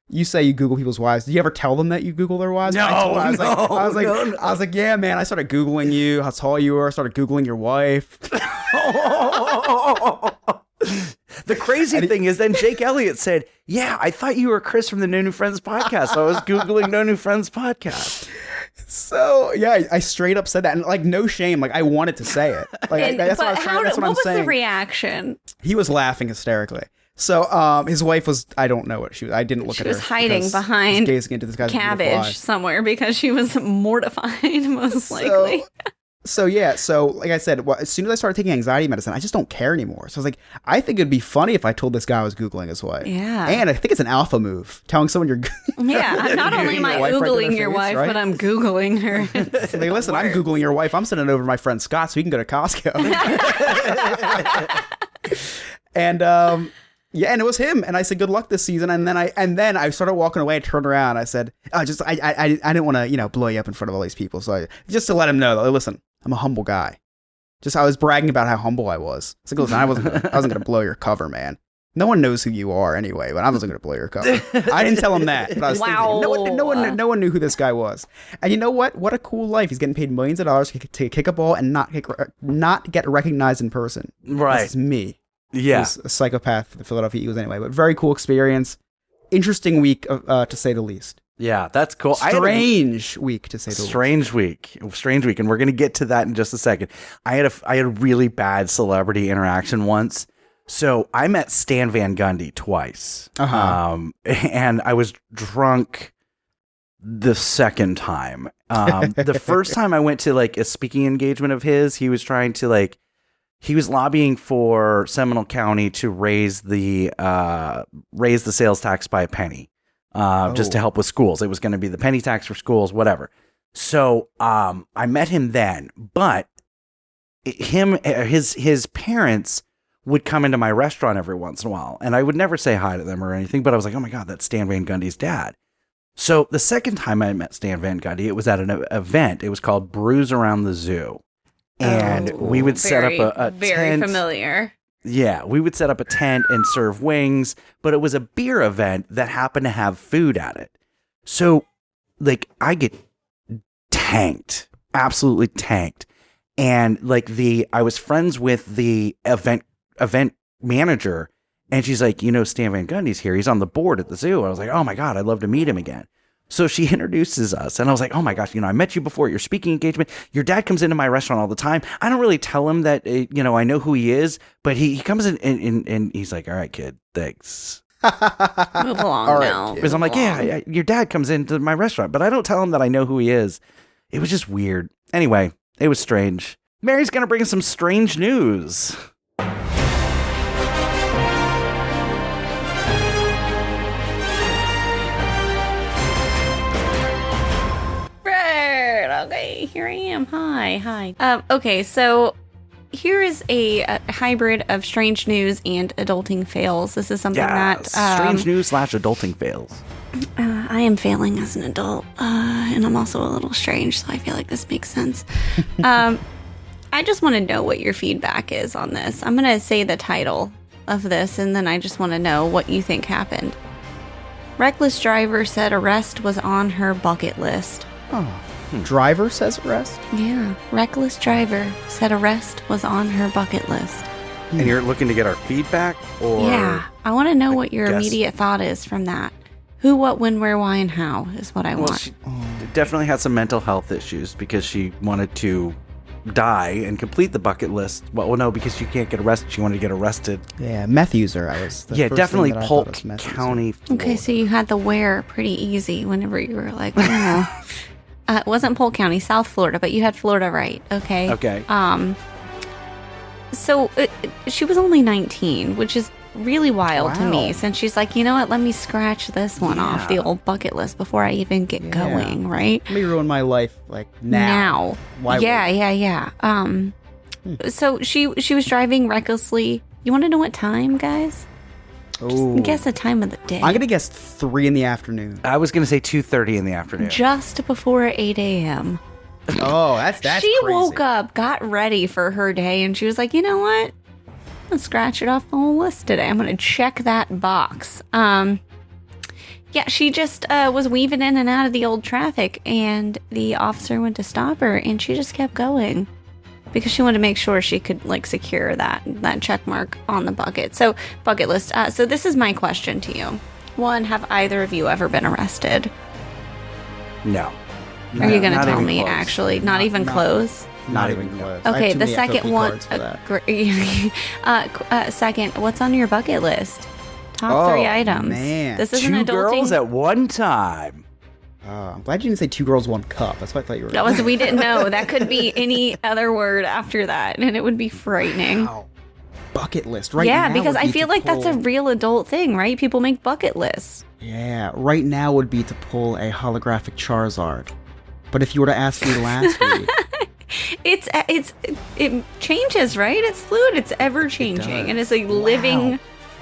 you say you Google people's wives. Do you ever tell them that you Google their wives? No, I was no. like, yeah, man. I started Googling you, how tall you were. I started Googling your wife. The crazy thing is then Jake Elliott said, yeah, I thought you were Chris from the No New Friends podcast. So I was Googling No New Friends podcast. So yeah, I straight up said that, and like no shame. Like I wanted to say it. Like that's what I was trying. That's what I'm was saying. the reaction? He was laughing hysterically. So his wife was. I don't know what she was. I didn't look She at her. was hiding because I was behind gazing into this guy's beautiful cabbage eyes. somewhere because she was mortified, most likely. So like I said, as soon as I started taking anxiety medicine, I just don't care anymore. So I was like, I think it'd be funny if I told this guy I was Googling his wife. Yeah. And I think it's an alpha move, telling someone you're Yeah, not only am I wife right to Googling their your face, wife, right? but I'm Googling her. So they listen, I'm Googling your wife. I'm sending it over to my friend Scott so he can go to Costco. And yeah, and it was him. And I said, good luck this season. And then I started walking away. I turned around. I said, I didn't want to, blow you up in front of all these people. So just to let him know, listen, I'm a humble guy. I was bragging about how humble I was. It's like, listen, I wasn't going to blow your cover, man. No one knows who you are anyway, but I wasn't going to blow your cover. I didn't tell him that, but I was thinking, no one knew who this guy was. And you know what? What a cool life. He's getting paid millions of dollars to kick a ball and not get recognized in person. Right. This is me. Yeah. Who's a psychopath for the Philadelphia Eagles anyway, but very cool experience. Interesting week, to say the least. Yeah, that's cool. Strange week, to say the least. Strange week, and we're gonna get to that in just a second. I had a really bad celebrity interaction once. So I met Stan Van Gundy twice, and I was drunk the second time. The first time I went to like a speaking engagement of his, he was trying to he was lobbying for Seminole County to raise the sales tax by a penny. Just to help with schools. It was going to be the penny tax for schools, whatever. So I met him then, but his parents would come into my restaurant every once in a while, and I would never say hi to them or anything, but I was like, oh my God, that's Stan Van Gundy's dad. So the second time I met Stan Van Gundy, it was at an event. It was called Brews Around the Zoo. And we would set up a very tent. familiar. Yeah, we would set up a tent and serve wings, but it was a beer event that happened to have food at it. So, I get tanked, absolutely tanked. And I was friends with the event manager, and she's like, Stan Van Gundy's here. He's on the board at the zoo. I was like, oh my God, I'd love to meet him again. So she introduces us, and I was like, oh my gosh, I met you before at your speaking engagement. Your dad comes into my restaurant all the time. I don't really tell him that, I know who he is, but he comes in and he's like, all right, kid, thanks. Move along now. Because I'm like, yeah, your dad comes into my restaurant, but I don't tell him that I know who he is. It was just weird. Anyway, it was strange. Mary's going to bring us some strange news. Okay, here I am. Hi. Okay, so here is a hybrid of strange news and adulting fails. This is something that strange news / adulting fails. I am failing as an adult, and I'm also a little strange, so I feel like this makes sense. I just want to know what your feedback is on this. I'm going to say the title of this, and then I just want to know what you think happened. Reckless driver said arrest was on her bucket list. Oh. Driver says arrest? Yeah. Reckless driver said arrest was on her bucket list. And you're looking to get our feedback? Or yeah. I want to know what your immediate thought is from that. Who, what, when, where, why, and how is what I want. She definitely had some mental health issues because she wanted to die and complete the bucket list. Well, no, because she can't get arrested. She wanted to get arrested. Yeah, meth user. Definitely Polk County. Okay, so you had the where pretty easy whenever you were like, oh. It wasn't Polk County, South Florida, but you had Florida right. Okay. Okay. So she was only 19, which is really wild to me, since she's like, you know what? Let me scratch this one off the old bucket list before I even get going. Right. Let me ruin my life now. Why? Yeah. So she was driving recklessly. You want to know what time, guys? Just guess the time of the day. I'm gonna guess 3 in the afternoon. I was gonna say 2:30 in the afternoon. Just before 8 a.m. Oh, that's She crazy. woke up, got ready for her day, and she was like, you know what? I'm gonna scratch it off the whole list today. I'm gonna check that box. Yeah, she just was weaving in and out of the old traffic, and the officer went to stop her, and she just kept going because she wanted to make sure she could secure that check mark on the bucket list. So this is my question to you. 1, have either of you ever been arrested? No. Are you going to tell me, close. actually? Not even close? Not even close. Okay, the second one. Second, what's on your bucket list? Top 3 items. Man. This is 2 an adulting. girls at one time. I'm glad you didn't say 2 girls, 1 cup. That's what I thought you were. That was, we didn't know. That could be any other word after that, and it would be frightening. Wow. Bucket list right now. Yeah, because would I be feel to like that's a pull- real adult thing, right? People make bucket lists. Yeah, right now would be to pull a holographic Charizard. But if you were to ask me last week, It changes, right? It's fluid. It's ever changing, and it's a living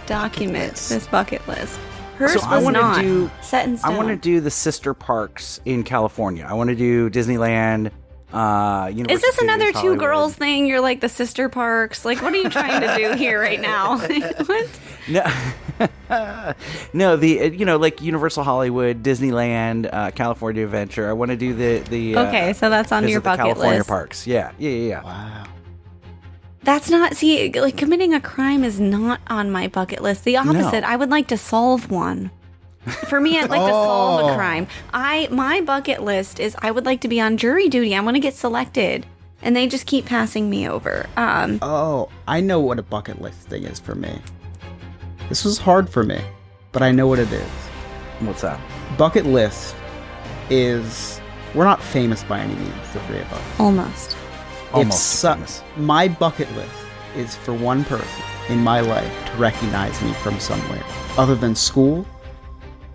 document. list. This bucket list. Hers So I was wanna not do- set in stone. I want to do the sister parks in California. I want to do Disneyland. Universal Is this another Studios, 2 Hollywood. girls thing? You're like the sister parks. Like, what are you trying to do here right now? What? No, no. Like Universal Hollywood, Disneyland, California Adventure. I want to do the. Okay, so that's on visit your the bucket California list. parks. Yeah. wow. That's not, see, like committing a crime is not on my bucket list. The opposite. No. I would like to solve one. For me, I'd like to solve a crime. My bucket list is I would like to be on jury duty. I want to get selected, and they just keep passing me over. Oh, I know what a bucket list thing is for me. This was hard for me, but I know what it is. What's that? Bucket list is we're not famous by any means, the 3 of us. Almost. Almost famous. My bucket list is for one person in my life to recognize me from somewhere other than school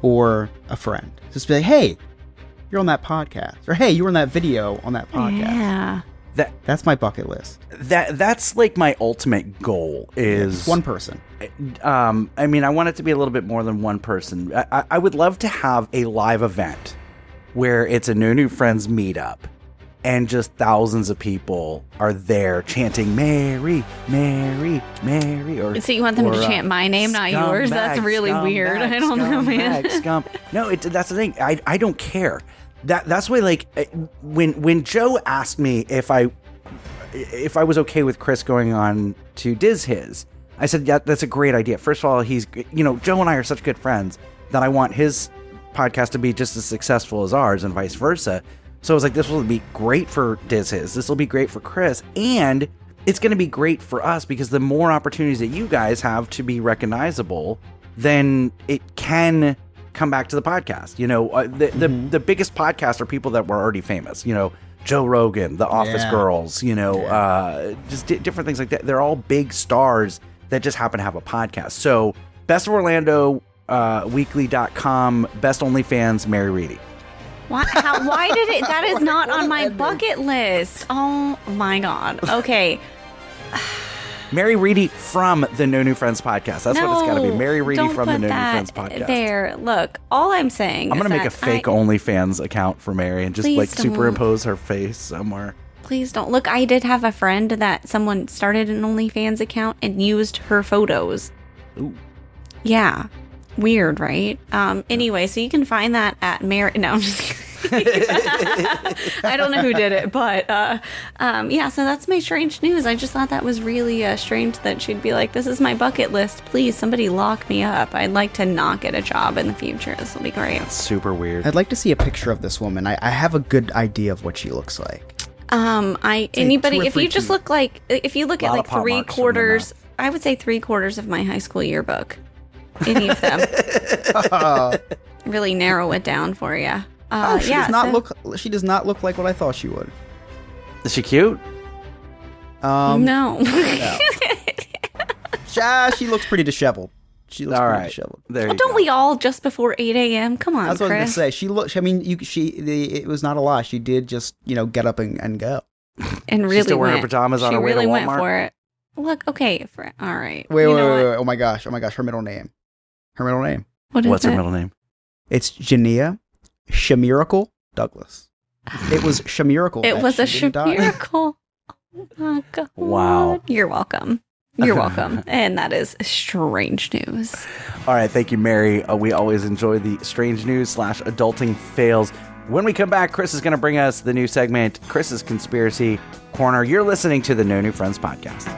or a friend. Just be like, hey, you're on that podcast. Or hey, you were in that video on that podcast. Yeah. That's my bucket list. That's like my ultimate goal is One person. I mean, I want it to be a little bit more than one person. I would love to have a live event where it's a No New Friends meetup and just thousands of people are there chanting Mary, Mary, Mary. Or So you want them to or, chant my name, not yours? That's really weird. I don't know, man. No, that's the thing. I don't care. That's why, like, when Joe asked me if I was okay with Chris going on to Diz His, I said, yeah, that's a great idea. First of all, Joe and I are such good friends that I want his podcast to be just as successful as ours and vice versa. So I was like, this will be great for Diz His. This will be great for Chris. And it's going to be great for us because the more opportunities that you guys have to be recognizable, then it can come back to the podcast. The biggest podcasts are people that were already famous. Joe Rogan, The Office Girls, just different things like that. They're all big stars that just happen to have a podcast. So Best of Orlando, weekly.com, best OnlyFans, Mary Reedy. Why did it? That is not on my bucket list. Oh my God. Okay. Mary Reedy from the No New Friends podcast. That's what it's got to be. Mary Reedy don't from the put No New that Friends podcast. There. Look, all I'm saying I'm is going to make a that fake OnlyFans account for Mary and just Please like don't. superimpose her face somewhere. Please don't. Look, I did have a friend that someone started an OnlyFans account and used her photos. Ooh. Yeah. Weird, right? Anyway, so you can find that at Mary. No, I'm just kidding. I don't know who did it, but yeah, so that's my strange news. I just thought that was really strange that she'd be like, this is my bucket list. Please, somebody lock me up. I'd like to not get a job in the future. This will be great. That's super weird. I'd like to see a picture of this woman. I have a good idea of what she looks like. Anybody, if you just look like, if you look at Lot like of pot marks from the 3/4, I would say 3/4 of my high school yearbook. Any of them. Really narrow it down for you. She does not look like what I thought she would. Is she cute? No. She looks pretty disheveled. She looks All pretty right. disheveled. There Well, you don't go. we all just before 8 a.m.? Come on, That's what I was Chris. gonna say. She looked. I mean, it was not a lie. She did just get up and go. And really still wearing her went. pajamas on she her way to really went Walmart? for it. Look, okay, all right. Wait, You wait, know wait, what? wait! Oh my gosh! Her middle name. Her middle name. What is What's it? her middle name? It's Jania Shamiracle Douglas. It was Shamiracle. It that was a she didn't die. miracle. Oh, God. Wow. You're welcome. You're welcome. And that is strange news. All right, thank you, Mary. We always enjoy the strange news / adulting fails. When we come back, Chris is going to bring us the new segment, Chris's Conspiracy Corner. You're listening to the No New Friends podcast.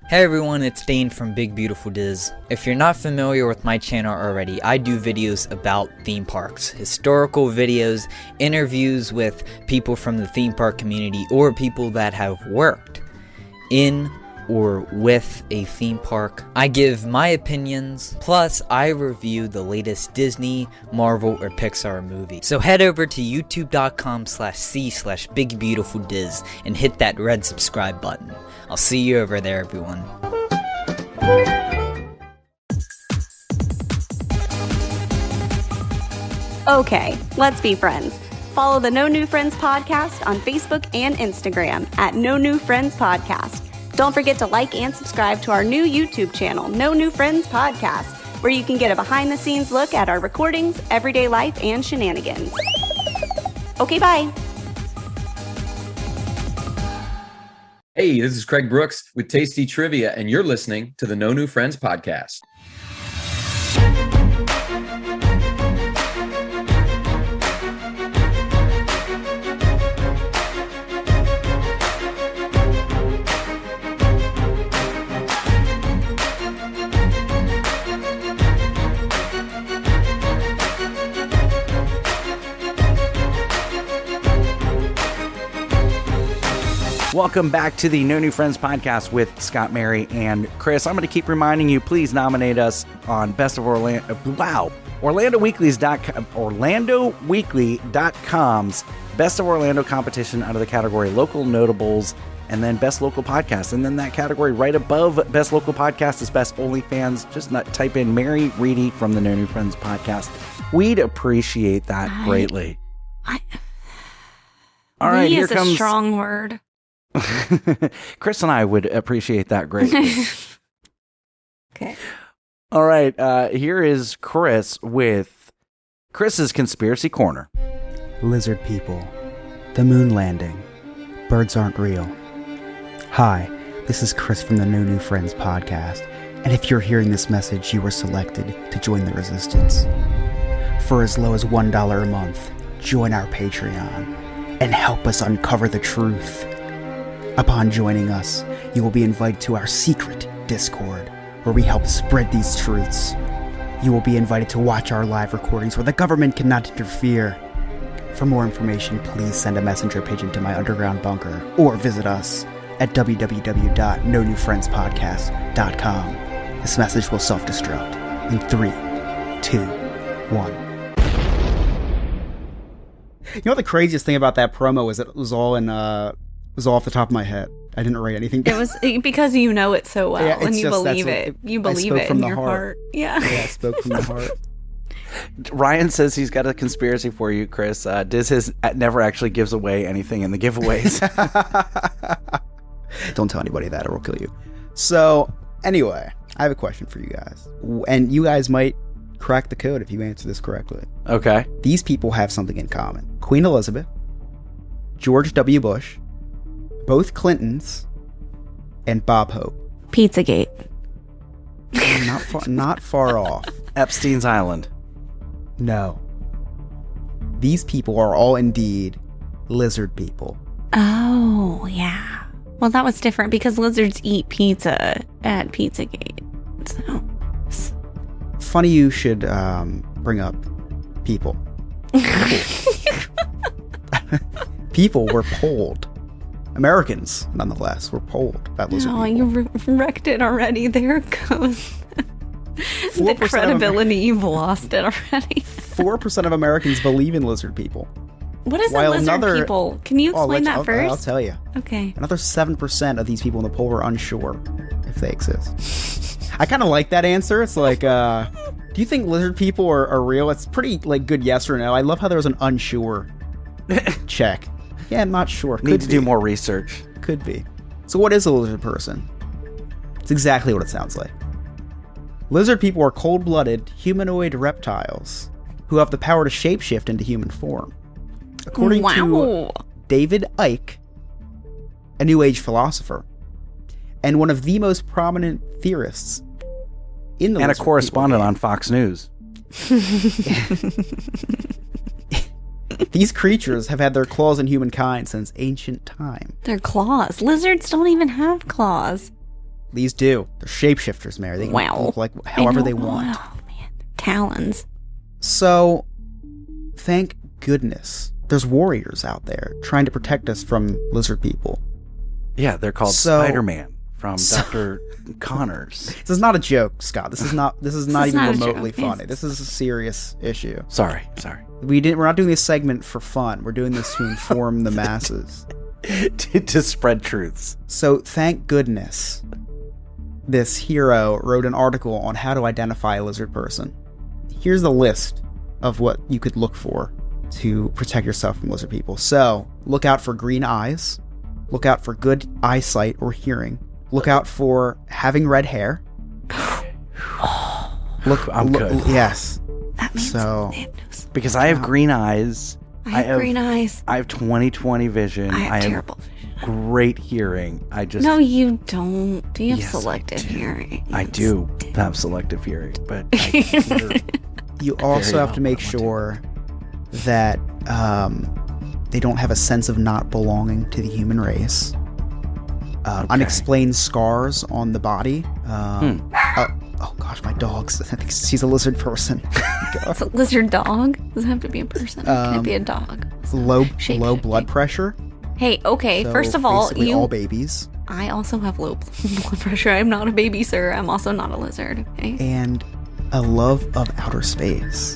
Hey everyone, it's Dane from Big Beautiful Diz. If you're not familiar with my channel already, I do videos about theme parks, historical videos, interviews with people from the theme park community or people that have worked in or with a theme park. I give my opinions, plus I review the latest Disney, Marvel, or Pixar movie. So head over to youtube.com/c/bigbeautifuldiz and hit that red subscribe button. I'll see you over there, everyone. Okay, let's be friends. Follow the No New Friends podcast on Facebook and Instagram at No New Friends Podcast. Don't forget to like and subscribe to our new YouTube channel, No New Friends Podcast, where you can get a behind-the-scenes look at our recordings, everyday life, and shenanigans. Okay, bye. Hey, this is Craig Brooks with Tasty Trivia, and you're listening to the No New Friends podcast. Welcome back to the No New Friends podcast with Scott, Mary, and Chris. I'm going to keep reminding you, please nominate us on Best of Orlando. Wow. OrlandoWeekly's.com's Best of Orlando competition under the category Local Notables, and then Best Local Podcast. And then that category right above Best Local Podcast is Best OnlyFans. Just type in Mary Reedy from the No New Friends podcast. We'd appreciate that greatly. All right, here comes a strong word. Chris and I would appreciate that greatly. Okay. All right, here is Chris with Chris's Conspiracy Corner. Lizard people, the moon landing, birds aren't real. Hi, this is Chris from the No New Friends podcast, and if you're hearing this message, you were selected to join the resistance. For as low as $1 a month, join our Patreon and help us uncover the truth. Upon joining us, you will be invited to our secret Discord, where we help spread these truths. You will be invited to watch our live recordings where the government cannot interfere. For more information, please send a messenger pigeon to my underground bunker or visit us at www.nonewfriendspodcast.com. This message will self-destruct in 3, 2, 1. You know what the craziest thing about that promo is that it was all off the top of my head. I didn't write anything down. It was because you know it so well, Yeah, and it's you just- believe that's it. what- You I believe spoke it from in the your heart. heart. Yeah. Yeah, I spoke from the heart. Ryan says he's got a conspiracy for you, Chris. Diz never actually gives away anything in the giveaways. Don't tell anybody that or we'll kill you. So, anyway, I have a question for you guys. And you guys might crack the code if you answer this correctly. Okay. These people have something in common. Queen Elizabeth, George W. Bush, both Clintons, and Bob Hope. Pizzagate. Not far off. Epstein's Island. No. These people are all indeed lizard people. Oh, yeah. Well, that was different because lizards eat pizza at Pizzagate. So. Funny you should bring up people. People were polled. Americans, nonetheless, were polled about lizard Oh, people. you wrecked it already. There goes the 4% of credibility. You've lost it already. 4% of Americans believe in lizard people. What is a While lizard another- people? Can you explain that I'll first? tell you. Okay. Another 7% of these people in the poll were unsure if they exist. I kind of like that answer. It's like, do you think lizard people are real? It's pretty like good yes or no. I love how there was an unsure check. Yeah, I'm not sure. Need to do more research. Could be. So what is a lizard person? It's exactly what it sounds like. Lizard people are cold-blooded, humanoid reptiles who have the power to shapeshift into human form. According to David Icke, a New Age philosopher, and one of the most prominent theorists in the And a lizard correspondent people on Fox News. These creatures have had their claws in humankind since ancient time. Their claws. Lizards don't even have claws. These do. They're shapeshifters, Mary. They can Wow. look like however they want. Oh, man. Talons. So, thank goodness there's warriors out there trying to protect us from lizard people. Yeah, they're called So- Spider-Man from Dr. Connors. This is not a joke, Scott. This is not even not a remotely joke. funny. This is a serious issue. Sorry. We're not doing this segment for fun. We're doing this to inform the masses. to spread truths. So, thank goodness this hero wrote an article on how to identify a lizard person. Here's the list of what you could look for to protect yourself from lizard people. So, look out for green eyes. Look out for good eyesight or hearing. Look out for having red hair. I'm good. Yes. That means So- they have no s- Because I have green eyes. I have green eyes. I have 20/20 vision. I have terrible vision. Great hearing. I just No, you don't. Do you have Yes, I selective do. hearing? I do have selective hearing, but I hear You also Very have to well, make I want to. sure that they don't have a sense of not belonging to the human race. Unexplained scars on the body. Oh gosh, my dog's. I think she's a lizard person. It's a lizard dog. Doesn't have to be a person. Can it be a dog? low Shape-shifting. blood pressure. Hey, okay. So first of all, basically all babies, I also have low blood pressure. I'm not a baby, sir. I'm also not a lizard. Okay. and a love of outer space.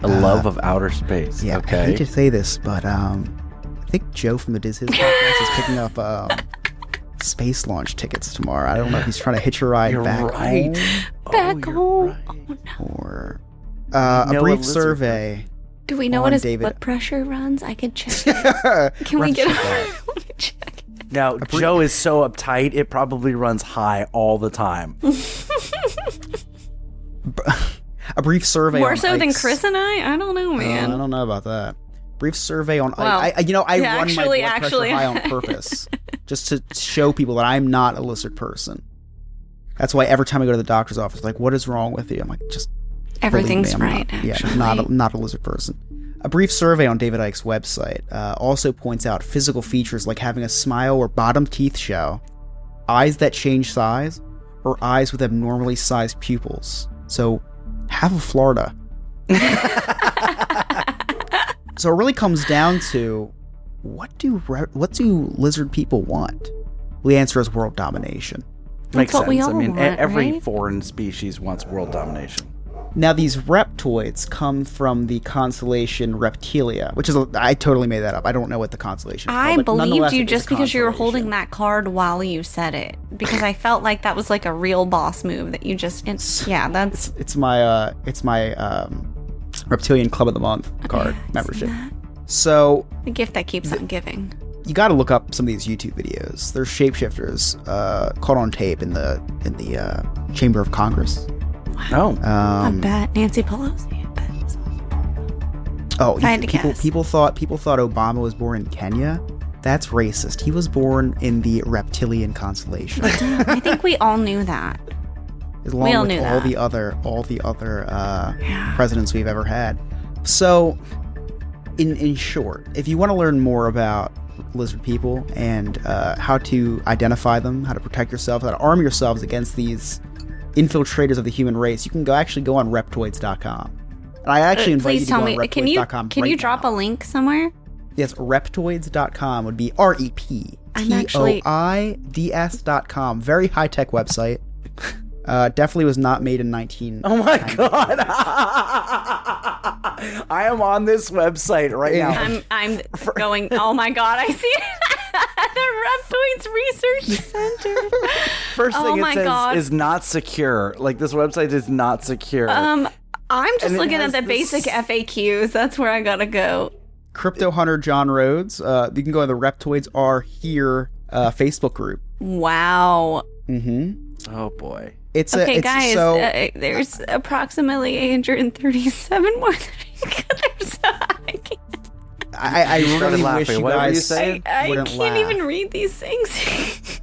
a love of outer space. Yeah, I Okay. hate to say this, but I think Joe from the Diz His podcast is picking up space launch tickets tomorrow. I don't know if he's trying to hitch a ride You're back right. home Back you're home. right. Oh, no. or know a a brief lizard survey. Do we know on what his David- blood pressure runs? I could check. Can we Let's get check that. Let me check. Now, Joe is so uptight, it probably runs high all the time. A brief survey More on so than Ike's- Chris and I? I don't know, man. I don't know about that. Brief survey on Well, I run yeah, my blood actually- pressure high on purpose, just to show people that I'm not a lizard person. That's why every time I go to the doctor's office, like, what is wrong with you? I'm like, just believe Everything's me, I'm right, not, actually. yeah, not a lizard person. A brief survey on David Icke's website also points out physical features like having a smile or bottom teeth show, eyes that change size, or eyes with abnormally sized pupils. So, half of Florida. So it really comes down to what do lizard people want? The answer is world domination. Makes what sense. we all I mean, want, every right? foreign species wants world domination. Now these reptoids come from the constellation Reptilia, which is I totally made that up. I don't know what the constellation is I called, but believed nonetheless, you it is just a because you were constellation. holding that card while you said it. Because I felt like that was like a real boss move that you just. Yeah, that's. It's my Reptilian Club of the Month card I've membership. seen that. So The gift that keeps on giving. you got to look up some of these YouTube videos. There's shapeshifters caught on tape in the Chamber of Congress. Oh. I bet Nancy Pelosi. I bet it was awesome. Oh, If I had to guess. people thought Obama was born in Kenya. That's racist. He was born in the reptilian constellation, I think we all knew that. along all with knew all that. the other presidents we've ever had. So, in short, if you want to learn more about lizard people and how to identify them, how to protect yourself, how to arm yourselves against these infiltrators of the human race, you can go on reptoids.com. And I actually invite you Please to go tell on me. reptoids.com. Can you drop a link somewhere? Yes, reptoids.com would be reptoids.com. Very high tech website. Definitely was not made in 19. Oh my god! I am on this website right now. I'm going. Oh my god! I see it. The Reptoids Research Center. First Oh thing it my says God. is not secure. Like, this website is not secure. I'm just And it looking has at the this- basic FAQs. That's where I gotta go. Crypto hunter John Rhodes. You can go to the Reptoids Are Here Facebook group. Wow. Mm-hmm. Oh boy. It's Okay, it's guys. so There's approximately 837 more than others. I can't, I started really wish laughing. you What were you guys saying? I wouldn't can't laugh. even read these things.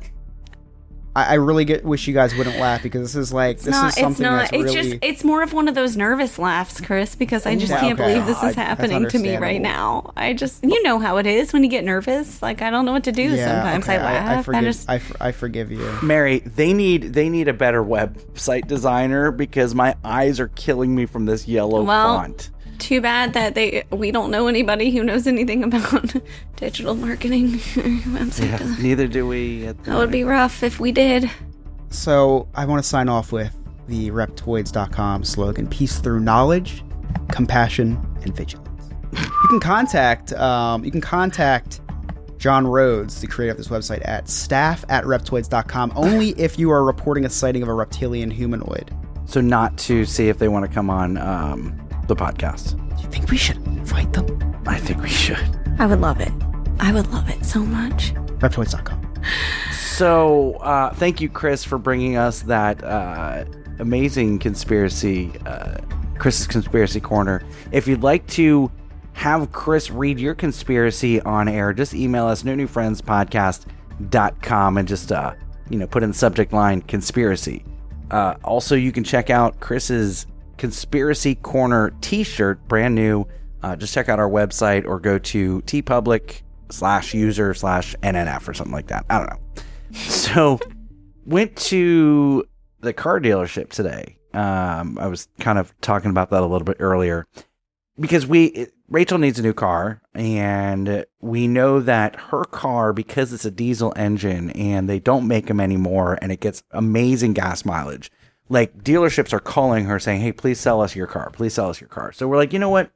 I really wish you guys wouldn't laugh because this is something that's really. It's more of one of those nervous laughs, Chris, because I just can't believe this is happening to me right now. You know how it is when you get nervous. Like, I don't know what to do sometimes. Okay. I laugh. I forgive you. Mary, they need a better website designer because my eyes are killing me from this yellow font. Too bad that we don't know anybody who knows anything about digital marketing. Neither do we. That would be rough if we did. So I want to sign off with the reptoids.com slogan: peace through knowledge, compassion, and vigilance. You can contact John Rhodes, the creator of this website, at staff@reptoids.com only if you are reporting a sighting of a reptilian humanoid. So not to see if they want to come on the podcast. Do you think we should invite them? I think we should. I would love it. I would love it so much. Reptoids.com. So thank you, Chris, for bringing us that amazing conspiracy, Chris's Conspiracy Corner. If you'd like to have Chris read your conspiracy on air, just email us, nonewfriendspodcast.com, and just put in the subject line conspiracy. Also, you can check out Chris's Conspiracy Corner t-shirt, brand new. Just check out our website or go to tpublic/user/NNF or something like that. I don't know. So went to the car dealership today. I was kind of talking about that a little bit earlier because Rachel needs a new car, and we know that her car, because it's a diesel engine and they don't make them anymore and it gets amazing gas mileage, like dealerships are calling her saying, hey, please sell us your car. Please sell us your car. So we're like, you know what?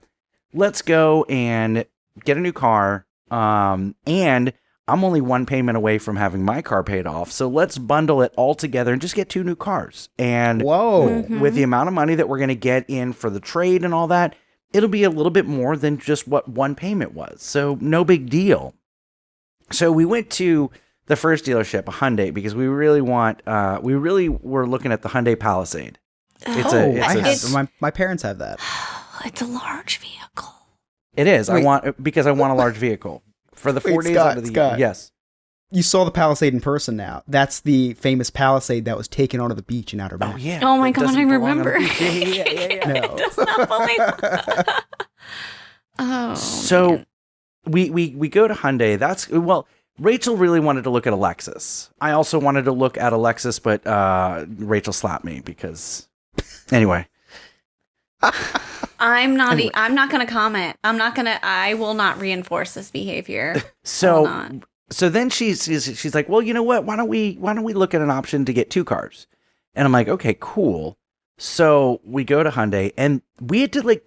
Let's go and get a new car. And I'm only one payment away from having my car paid off. So let's bundle it all together and just get 2 new cars. And with the amount of money that we're going to get in for the trade and all that, it'll be a little bit more than just what one payment was. So no big deal. So we went to the first dealership, a Hyundai, because we really were looking at the Hyundai Palisade. My parents have that. It's a large vehicle. It is. Wait. I want a large vehicle for the 4 days out of the year. Yes. You saw the Palisade in person now. That's the famous Palisade that was taken onto the beach in Outer Banks. Oh, yeah. Oh, my God, I remember. Yeah. No. Does not believe that. Oh, so man. we go to Hyundai. Rachel really wanted to look at a Lexus. I also wanted to look at a Lexus, but Rachel slapped me because... Anyway. I'm not going to comment. I will not reinforce this behavior. So then she's like, well, you know what? Why don't we look at an option to get 2 cars? And I'm like, okay, cool. So we go to Hyundai, and we had to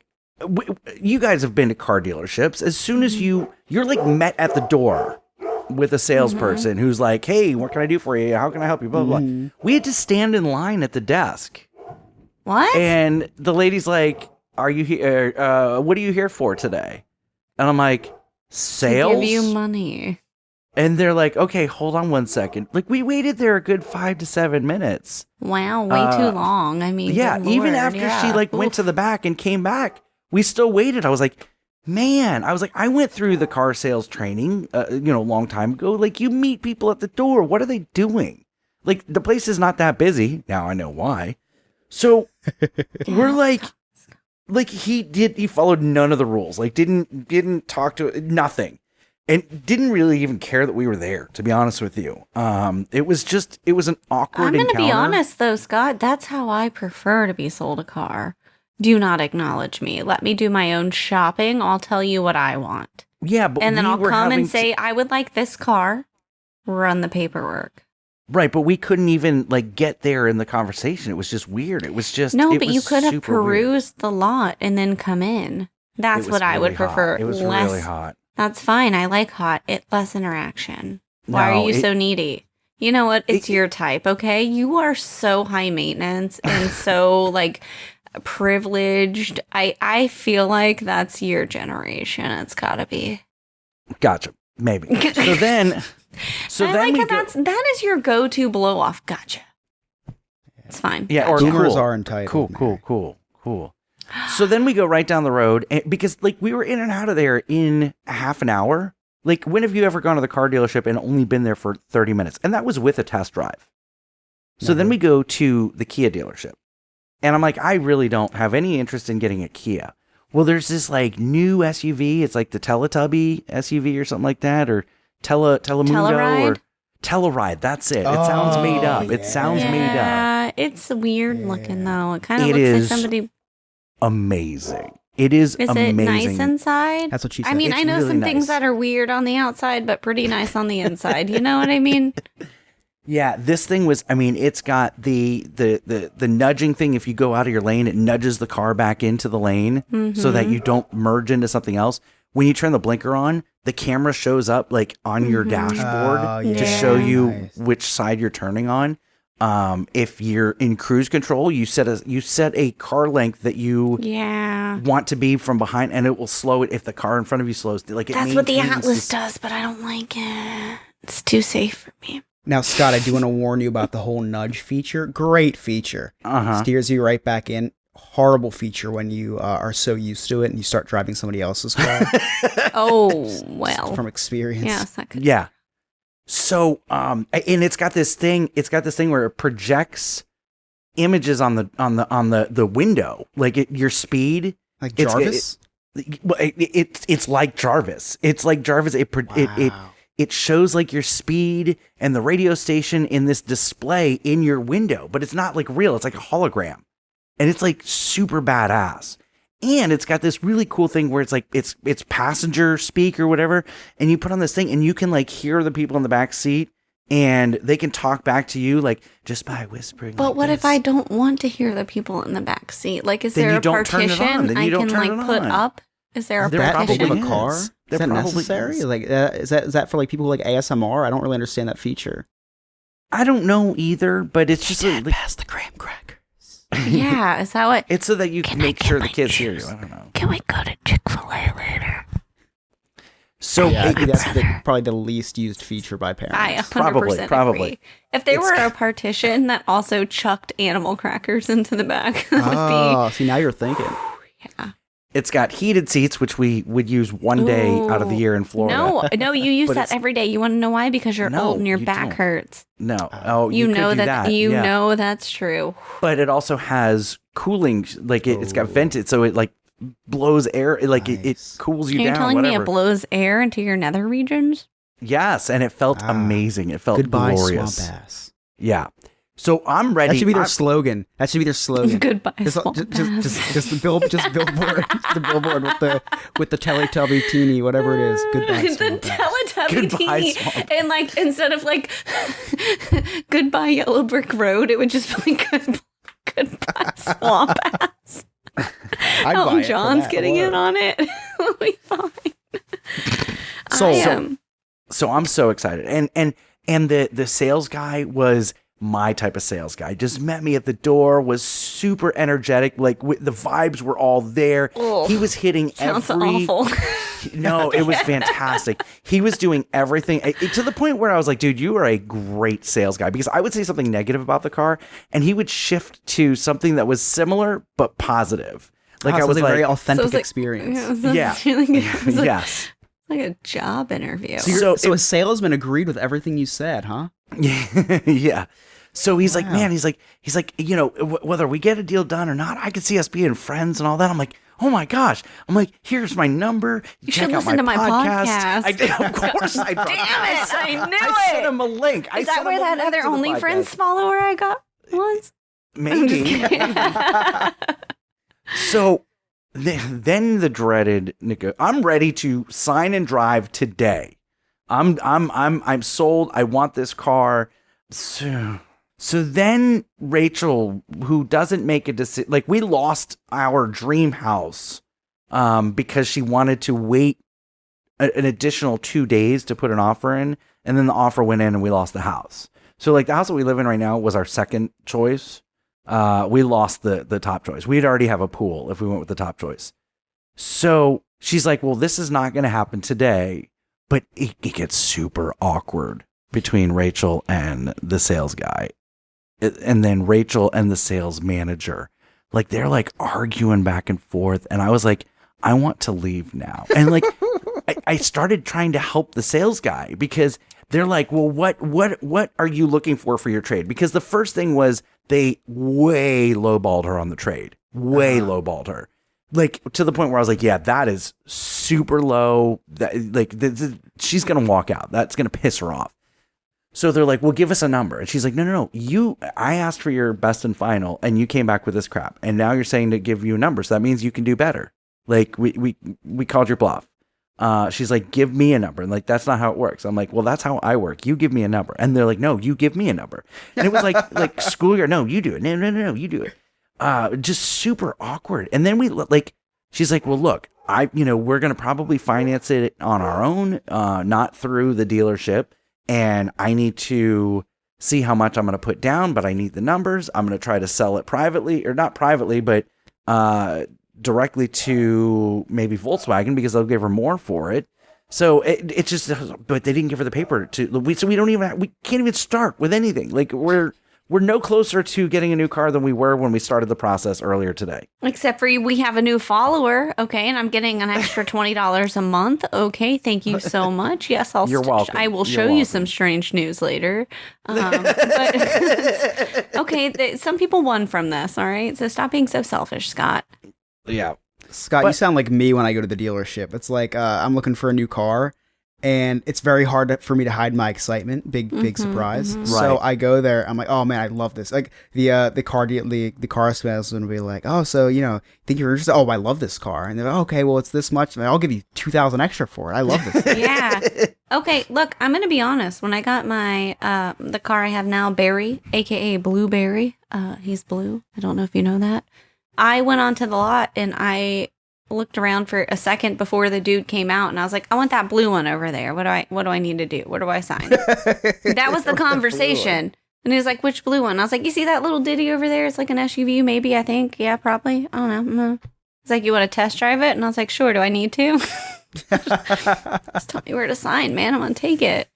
you guys have been to car dealerships. As soon as you're like met at the door with a salesperson who's like, hey, what can I do for you? How can I help you? Blah, blah, blah. We had to stand in line at the desk. What? And the lady's like, are you here? What are you here for today? And I'm like, sales? To give you money. And they're like, okay, hold on one second. Like, we waited there a good 5 to 7 minutes. Wow, way too long. I mean, yeah, even after she went to the back and came back, we still waited. I was like, man, I went through the car sales training, a long time ago. Like, you meet people at the door. What are they doing? Like, the place is not that busy. Now I know why. So we're like he followed none of the rules. Like, didn't talk to nothing. And didn't really even care that we were there, to be honest with you. It was an awkward encounter. I'm going to be honest, though, Scott. That's how I prefer to be sold a car. Do not acknowledge me. Let me do my own shopping. I'll tell you what I want. Yeah, but and then I'll come and say, I would like this car. Run the paperwork. Right, but we couldn't even get there in the conversation. It was just weird. It was just no, but you could have perused the lot and then come in. That's what I would prefer. It was really hot. That's fine. I like hot. Less interaction. Why are you so needy? You know what? It's your type, okay? You are so high maintenance and so privileged. I feel like that's your generation. It's gotta be. Gotcha. Maybe. That is your go-to blow off. Gotcha. It's fine. Yeah, gotcha. Or boomers are entitled. Cool. So then we go right down the road, because we were in and out of there in half an hour. Like, when have you ever gone to the car dealership and only been there for 30 minutes? And that was with a test drive. So then we go to the Kia dealership. And I'm like, I really don't have any interest in getting a Kia. Well, there's this like new SUV. It's like the Teletubby SUV or something like that, or Telemundo Telluride? or Telluride. That's it. It sounds made up. It sounds made up. Yeah, it's weird looking though. It kind of It looks is like somebody. Amazing. It is amazing. It nice inside? That's what she said. I mean, It's I know really some nice. things that are weird on the outside, but pretty nice on the inside. You know what I mean? Yeah, this thing was, I mean, it's got the nudging thing. If you go out of your lane, it nudges the car back into the lane so that you don't merge into something else. When you turn the blinker on, the camera shows up like on your dashboard to show you which side you're turning on. If you're in cruise control, you set a car length that you want to be from behind, and it will slow it if the car in front of you slows. Like That's what the Atlas does, but I don't like it. It's too safe for me. Now, Scott, I do want to warn you about the whole nudge feature. Great feature. Steers you right back in. Horrible feature when you are so used to it and you start driving somebody else's car. Oh, well. From experience. Yeah, it's not good. Yeah. So, and it's got this thing where it projects images on the window, like your speed. Like Jarvis? It's like Jarvis. It's like Jarvis. It shows like your speed and the radio station in this display in your window, but it's not like real. It's like a hologram, and it's like super badass. And it's got this really cool thing where it's like it's passenger speak or whatever, and you put on this thing and you can like hear the people in the back seat, and they can talk back to you like just by whispering. But like what this. if I don't want to hear the people in the back seat? Like, is Then there you a don't turn it on. partition Then you I don't can turn like it put on. up? Is there a There That big partition? of a car? is. Is There that probably necessary? is. Like, is that for like people who like ASMR? I don't really understand that feature. I don't know either, but it's just like Pass the graham crackers. Yeah, is that what? it's so that you can make sure the kids hear you. I don't know. Can we go to Chick-fil-A later? So Maybe that's probably the least used feature by parents. I 100% Probably. agree. If there were a partition that also chucked animal crackers into the back, that Oh, see, now you're thinking. would be, yeah. it's got heated seats, which we would use one day out of the year in Florida. No, you use But that it's- every day. You want to know why? Because you're No, old and your you back don't. hurts. No. Oh, You could know do that. You yeah. know that's true. But it also has cooling, like it's got vented, so it like blows air, like it Nice. cools you You're down. telling Whatever. me it blows air into your nether regions? Yes, and it felt Wow. amazing. It felt Goodbye, glorious. swamp ass. Yeah. So I'm ready. That should be their I'm- slogan. That should be their slogan. Goodbye, Just, swamp just the billboard, the billboard with the Teletubby teeny, whatever it is. Goodbye, the swamp ass. Teletubby Goodbye, teeny. swamp. And like instead of like goodbye yellow brick road, it would just be like goodbye swamp ass. I'd buy Elton it for John's that getting in alone. on it. It'll be fine. So- I am. So I'm so excited, and the sales guy was my type of sales guy. Just met me at the door, was super energetic, like the vibes were all there. Ugh. He was hitting Sounds every. awful. No, it was fantastic. He was doing everything to the point where I was like, dude, you are a great sales guy, because I would say something negative about the car and he would shift to something that was similar but positive. Like Oh, I so was it's a like, very authentic So it's like- experience. Yeah, it was yeah, really good. It was like, yes. like a job interview. So, So a salesman agreed with everything you said, huh? Yeah. So he's like, Wow. man, he's like, you know, whether we get a deal done or not, I could see us being friends and all that. I'm like, oh my gosh. I'm like, here's my number. You Check should out listen to my podcast. I did, of course I did. Damn it, I knew I sent it. him a link. Is that where that other OnlyFriends follower I got was? I'm just Maybe. kidding. So then the dreaded I'm ready to sign and drive today. I'm sold. I want this car. So then Rachel, who doesn't make a decision, like we lost our dream house because she wanted to wait an additional 2 days to put an offer in, and then the offer went in and we lost the house. So like the house that we live in right now was our second choice. We lost the top choice. We'd already have a pool if we went with the top choice. So she's like, well, this is not going to happen today, but it gets super awkward between Rachel and the sales guy. And then Rachel and the sales manager, like they're like arguing back and forth. And I was like, I want to leave now. And like, I started trying to help the sales guy because they're like, well, what are you looking for your trade? Because the first thing was they way lowballed her on the trade, way lowballed her, like to the point where I was like, yeah, that is super low. That she's gonna walk out. That's gonna piss her off. So they're like, well, give us a number. And she's like, no. I asked for your best and final and you came back with this crap. And now you're saying to give you a number. So that means you can do better. Like we called your bluff. She's like, give me a number. And like, that's not how it works. I'm like, well, that's how I work. You give me a number. And they're like, no, you give me a number. And it was like schoolyard. No, you do it. No, you do it. Just super awkward. And then she's like, well, look, we're going to probably finance it on our own, not through the dealership. And I need to see how much I'm going to put down, but I need the numbers. I'm going to try to sell it privately, or not privately, but directly to maybe Volkswagen because they'll give her more for it. So it's just, but they didn't give her the paper so we can't even start with anything. Like we're no closer to getting a new car than we were when we started the process earlier today. Except for we have a new follower, okay, and I'm getting an extra $20 a month. Okay, thank you so much. Yes, You're welcome. I will show you some strange news later. But okay, some people won from this. All right, so stop being so selfish, Scott. Yeah, Scott, you sound like me when I go to the dealership. It's like I'm looking for a new car. And it's very hard for me to hide my excitement. Big surprise. Right. So I go there. I'm like, oh man, I love this. Like the car salesman will be like, oh, so think you're interested? Oh, I love this car. And they're like, okay, well it's this much. I'll give you $2,000 extra for it. I love this. Yeah. Okay. Look, I'm gonna be honest. When I got my the car I have now, Barry, aka Blueberry, he's blue. I don't know if you know that. I went onto the lot and I looked around for a second before the dude came out and I was like, I want that blue one over there. What do I need to do? Where do I sign? That was the conversation. And he was like, which blue one? I was like, you see that little ditty over there? It's like an SUV, maybe, I think. Yeah, probably. I don't know. He's like, you want to test drive it? And I was like, sure. Do I need to? Just tell me where to sign, man. I'm going to take it.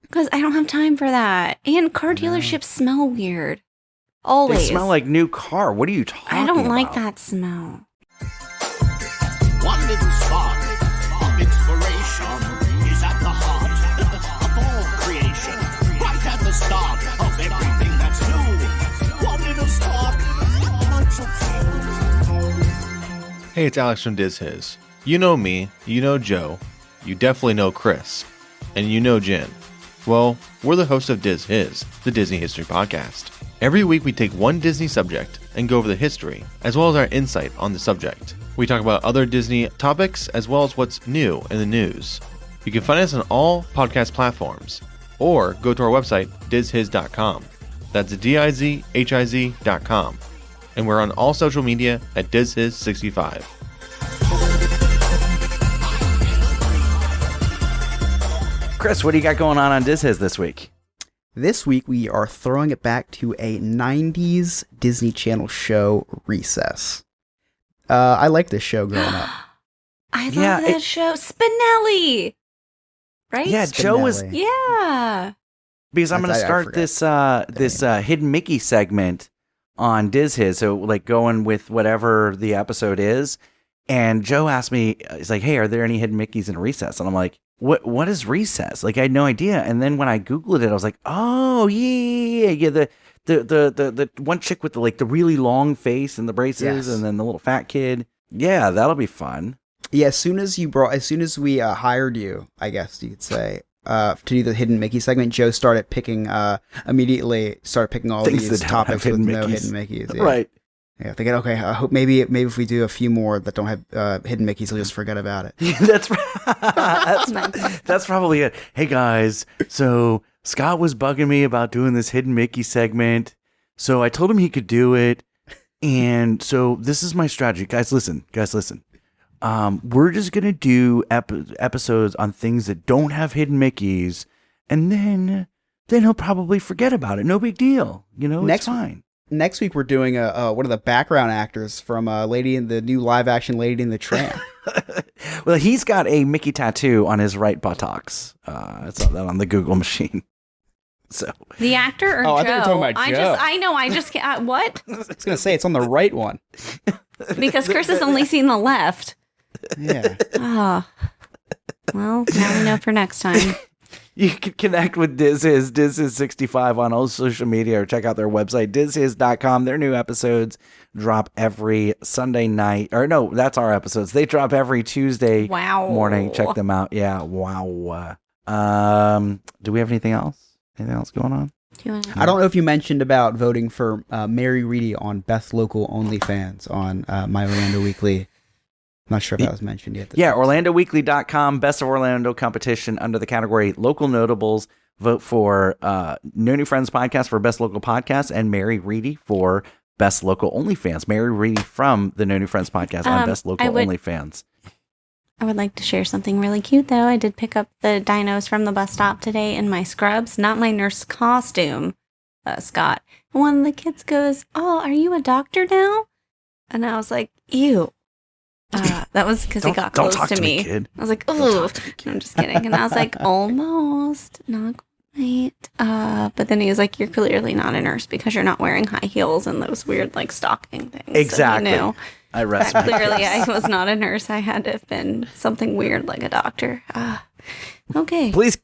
Because I don't have time for that. And car dealerships smell weird. Always. They smell like new car. What are you talking about? I don't like that smell. One little spark of inspiration is at the heart of all creation, right at the start of everything that's new. One little spark. Hey, it's Alex from Diz His. You know me, you know Joe, you definitely know Chris, and you know Jen. Well, we're the hosts of Diz His, the Disney History Podcast. Every week we take one Disney subject and go over the history, as well as our insight on the subject. We talk about other Disney topics as well as what's new in the news. You can find us on all podcast platforms or go to our website, dizhiz.com. That's DIZHIZ.com. And we're on all social media at dizhiz65. Chris, what do you got going on Dizhiz this week? This week we are throwing it back to a 90s Disney Channel show, Recess. I liked this show growing up. I love that show. Spinelli! Right? Yeah, Spinelli. Joe was... Yeah. Because I'm going to start this Hidden Mickey segment on Diz His, so like going with whatever the episode is. And Joe asked me, he's like, hey, are there any Hidden Mickeys in Recess? And I'm like, what is Recess? Like, I had no idea. And then when I Googled it, I was like, oh, yeah, the one chick with the really long face and the braces, and then the little fat kid. Yeah, that'll be fun. Yeah, as soon as we hired you, I guess you could say, to do the Hidden Mickey segment, Joe started picking all Things these that topics with hidden no Mickeys. Hidden Mickeys. Yeah. Right. Yeah, thinking, okay, I hope maybe if we do a few more that don't have Hidden Mickeys, we'll just forget about it. That's probably it. Hey guys, so Scott was bugging me about doing this Hidden Mickey segment, so I told him he could do it, and so this is my strategy. Guys, listen. We're just gonna do episodes on things that don't have Hidden Mickeys, and then he'll probably forget about it. No big deal, it's fine. Next week we're doing one of the background actors from the new live action Lady and the Tramp. Well, he's got a Mickey tattoo on his right buttocks. I saw that on the Google machine. So the actor or Joe? I thought you were talking about Joe. I just can't. What? I was gonna say it's on the right one because Chris has only seen the left. Yeah. Oh. Well, now we know for next time. You can connect with DizHiz65 on all social media, or check out their website, DizHiz.com. Their new episodes drop every Sunday night. Or no, that's our episodes. They drop every Tuesday morning. Check them out. Yeah, wow. Do we have anything else? Anything else going on? I don't know if you mentioned about voting for Mary Reedy on Best Local OnlyFans on My Orlando Weekly. I'm not sure if that was mentioned yet. Yeah, OrlandoWeekly.com, Best of Orlando competition under the category Local Notables. Vote for No New Friends Podcast for Best Local Podcast, and Mary Reedy for Best Local OnlyFans. Mary Reedy from the No New Friends Podcast on Best Local OnlyFans. I would like to share something really cute, though. I did pick up the dinos from the bus stop today in my scrubs, not my nurse costume, Scott. One of the kids goes, "Oh, are you a doctor now?" And I was like, "Ew." That was because he got close to me. Kid. I was like, "Oh," I'm just kidding. And I was like, "Almost, not quite." But then he was like, "You're clearly not a nurse because you're not wearing high heels and those weird like stocking things." Exactly. So he knew. I rest my Clearly, case. I was not a nurse. I had to have been something weird like a doctor. Okay. Please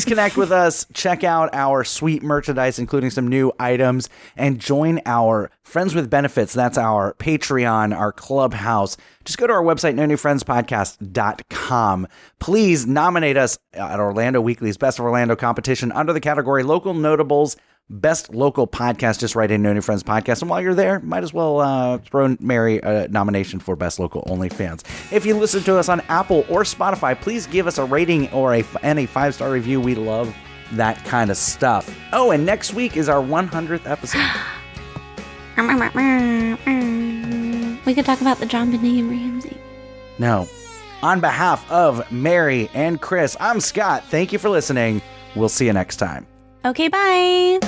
connect with us. Check out our sweet merchandise, including some new items, and join our Friends with Benefits. That's our Patreon, our Clubhouse. Just go to our website, nonewfriendspodcast.com. Please nominate us at Orlando Weekly's Best of Orlando competition under the category Local Notables. Best Local Podcast. Just write in No New Friends Podcast. And while you're there, might as well throw Mary a nomination for Best Local OnlyFans. If you listen to us on Apple or Spotify, please give us a rating or a 5-star review. We love that kind of stuff. Oh, and next week is our 100th episode. We could talk about the John Benet and Ramsey. No. On behalf of Mary and Chris, I'm Scott. Thank you for listening. We'll see you next time. Okay, bye.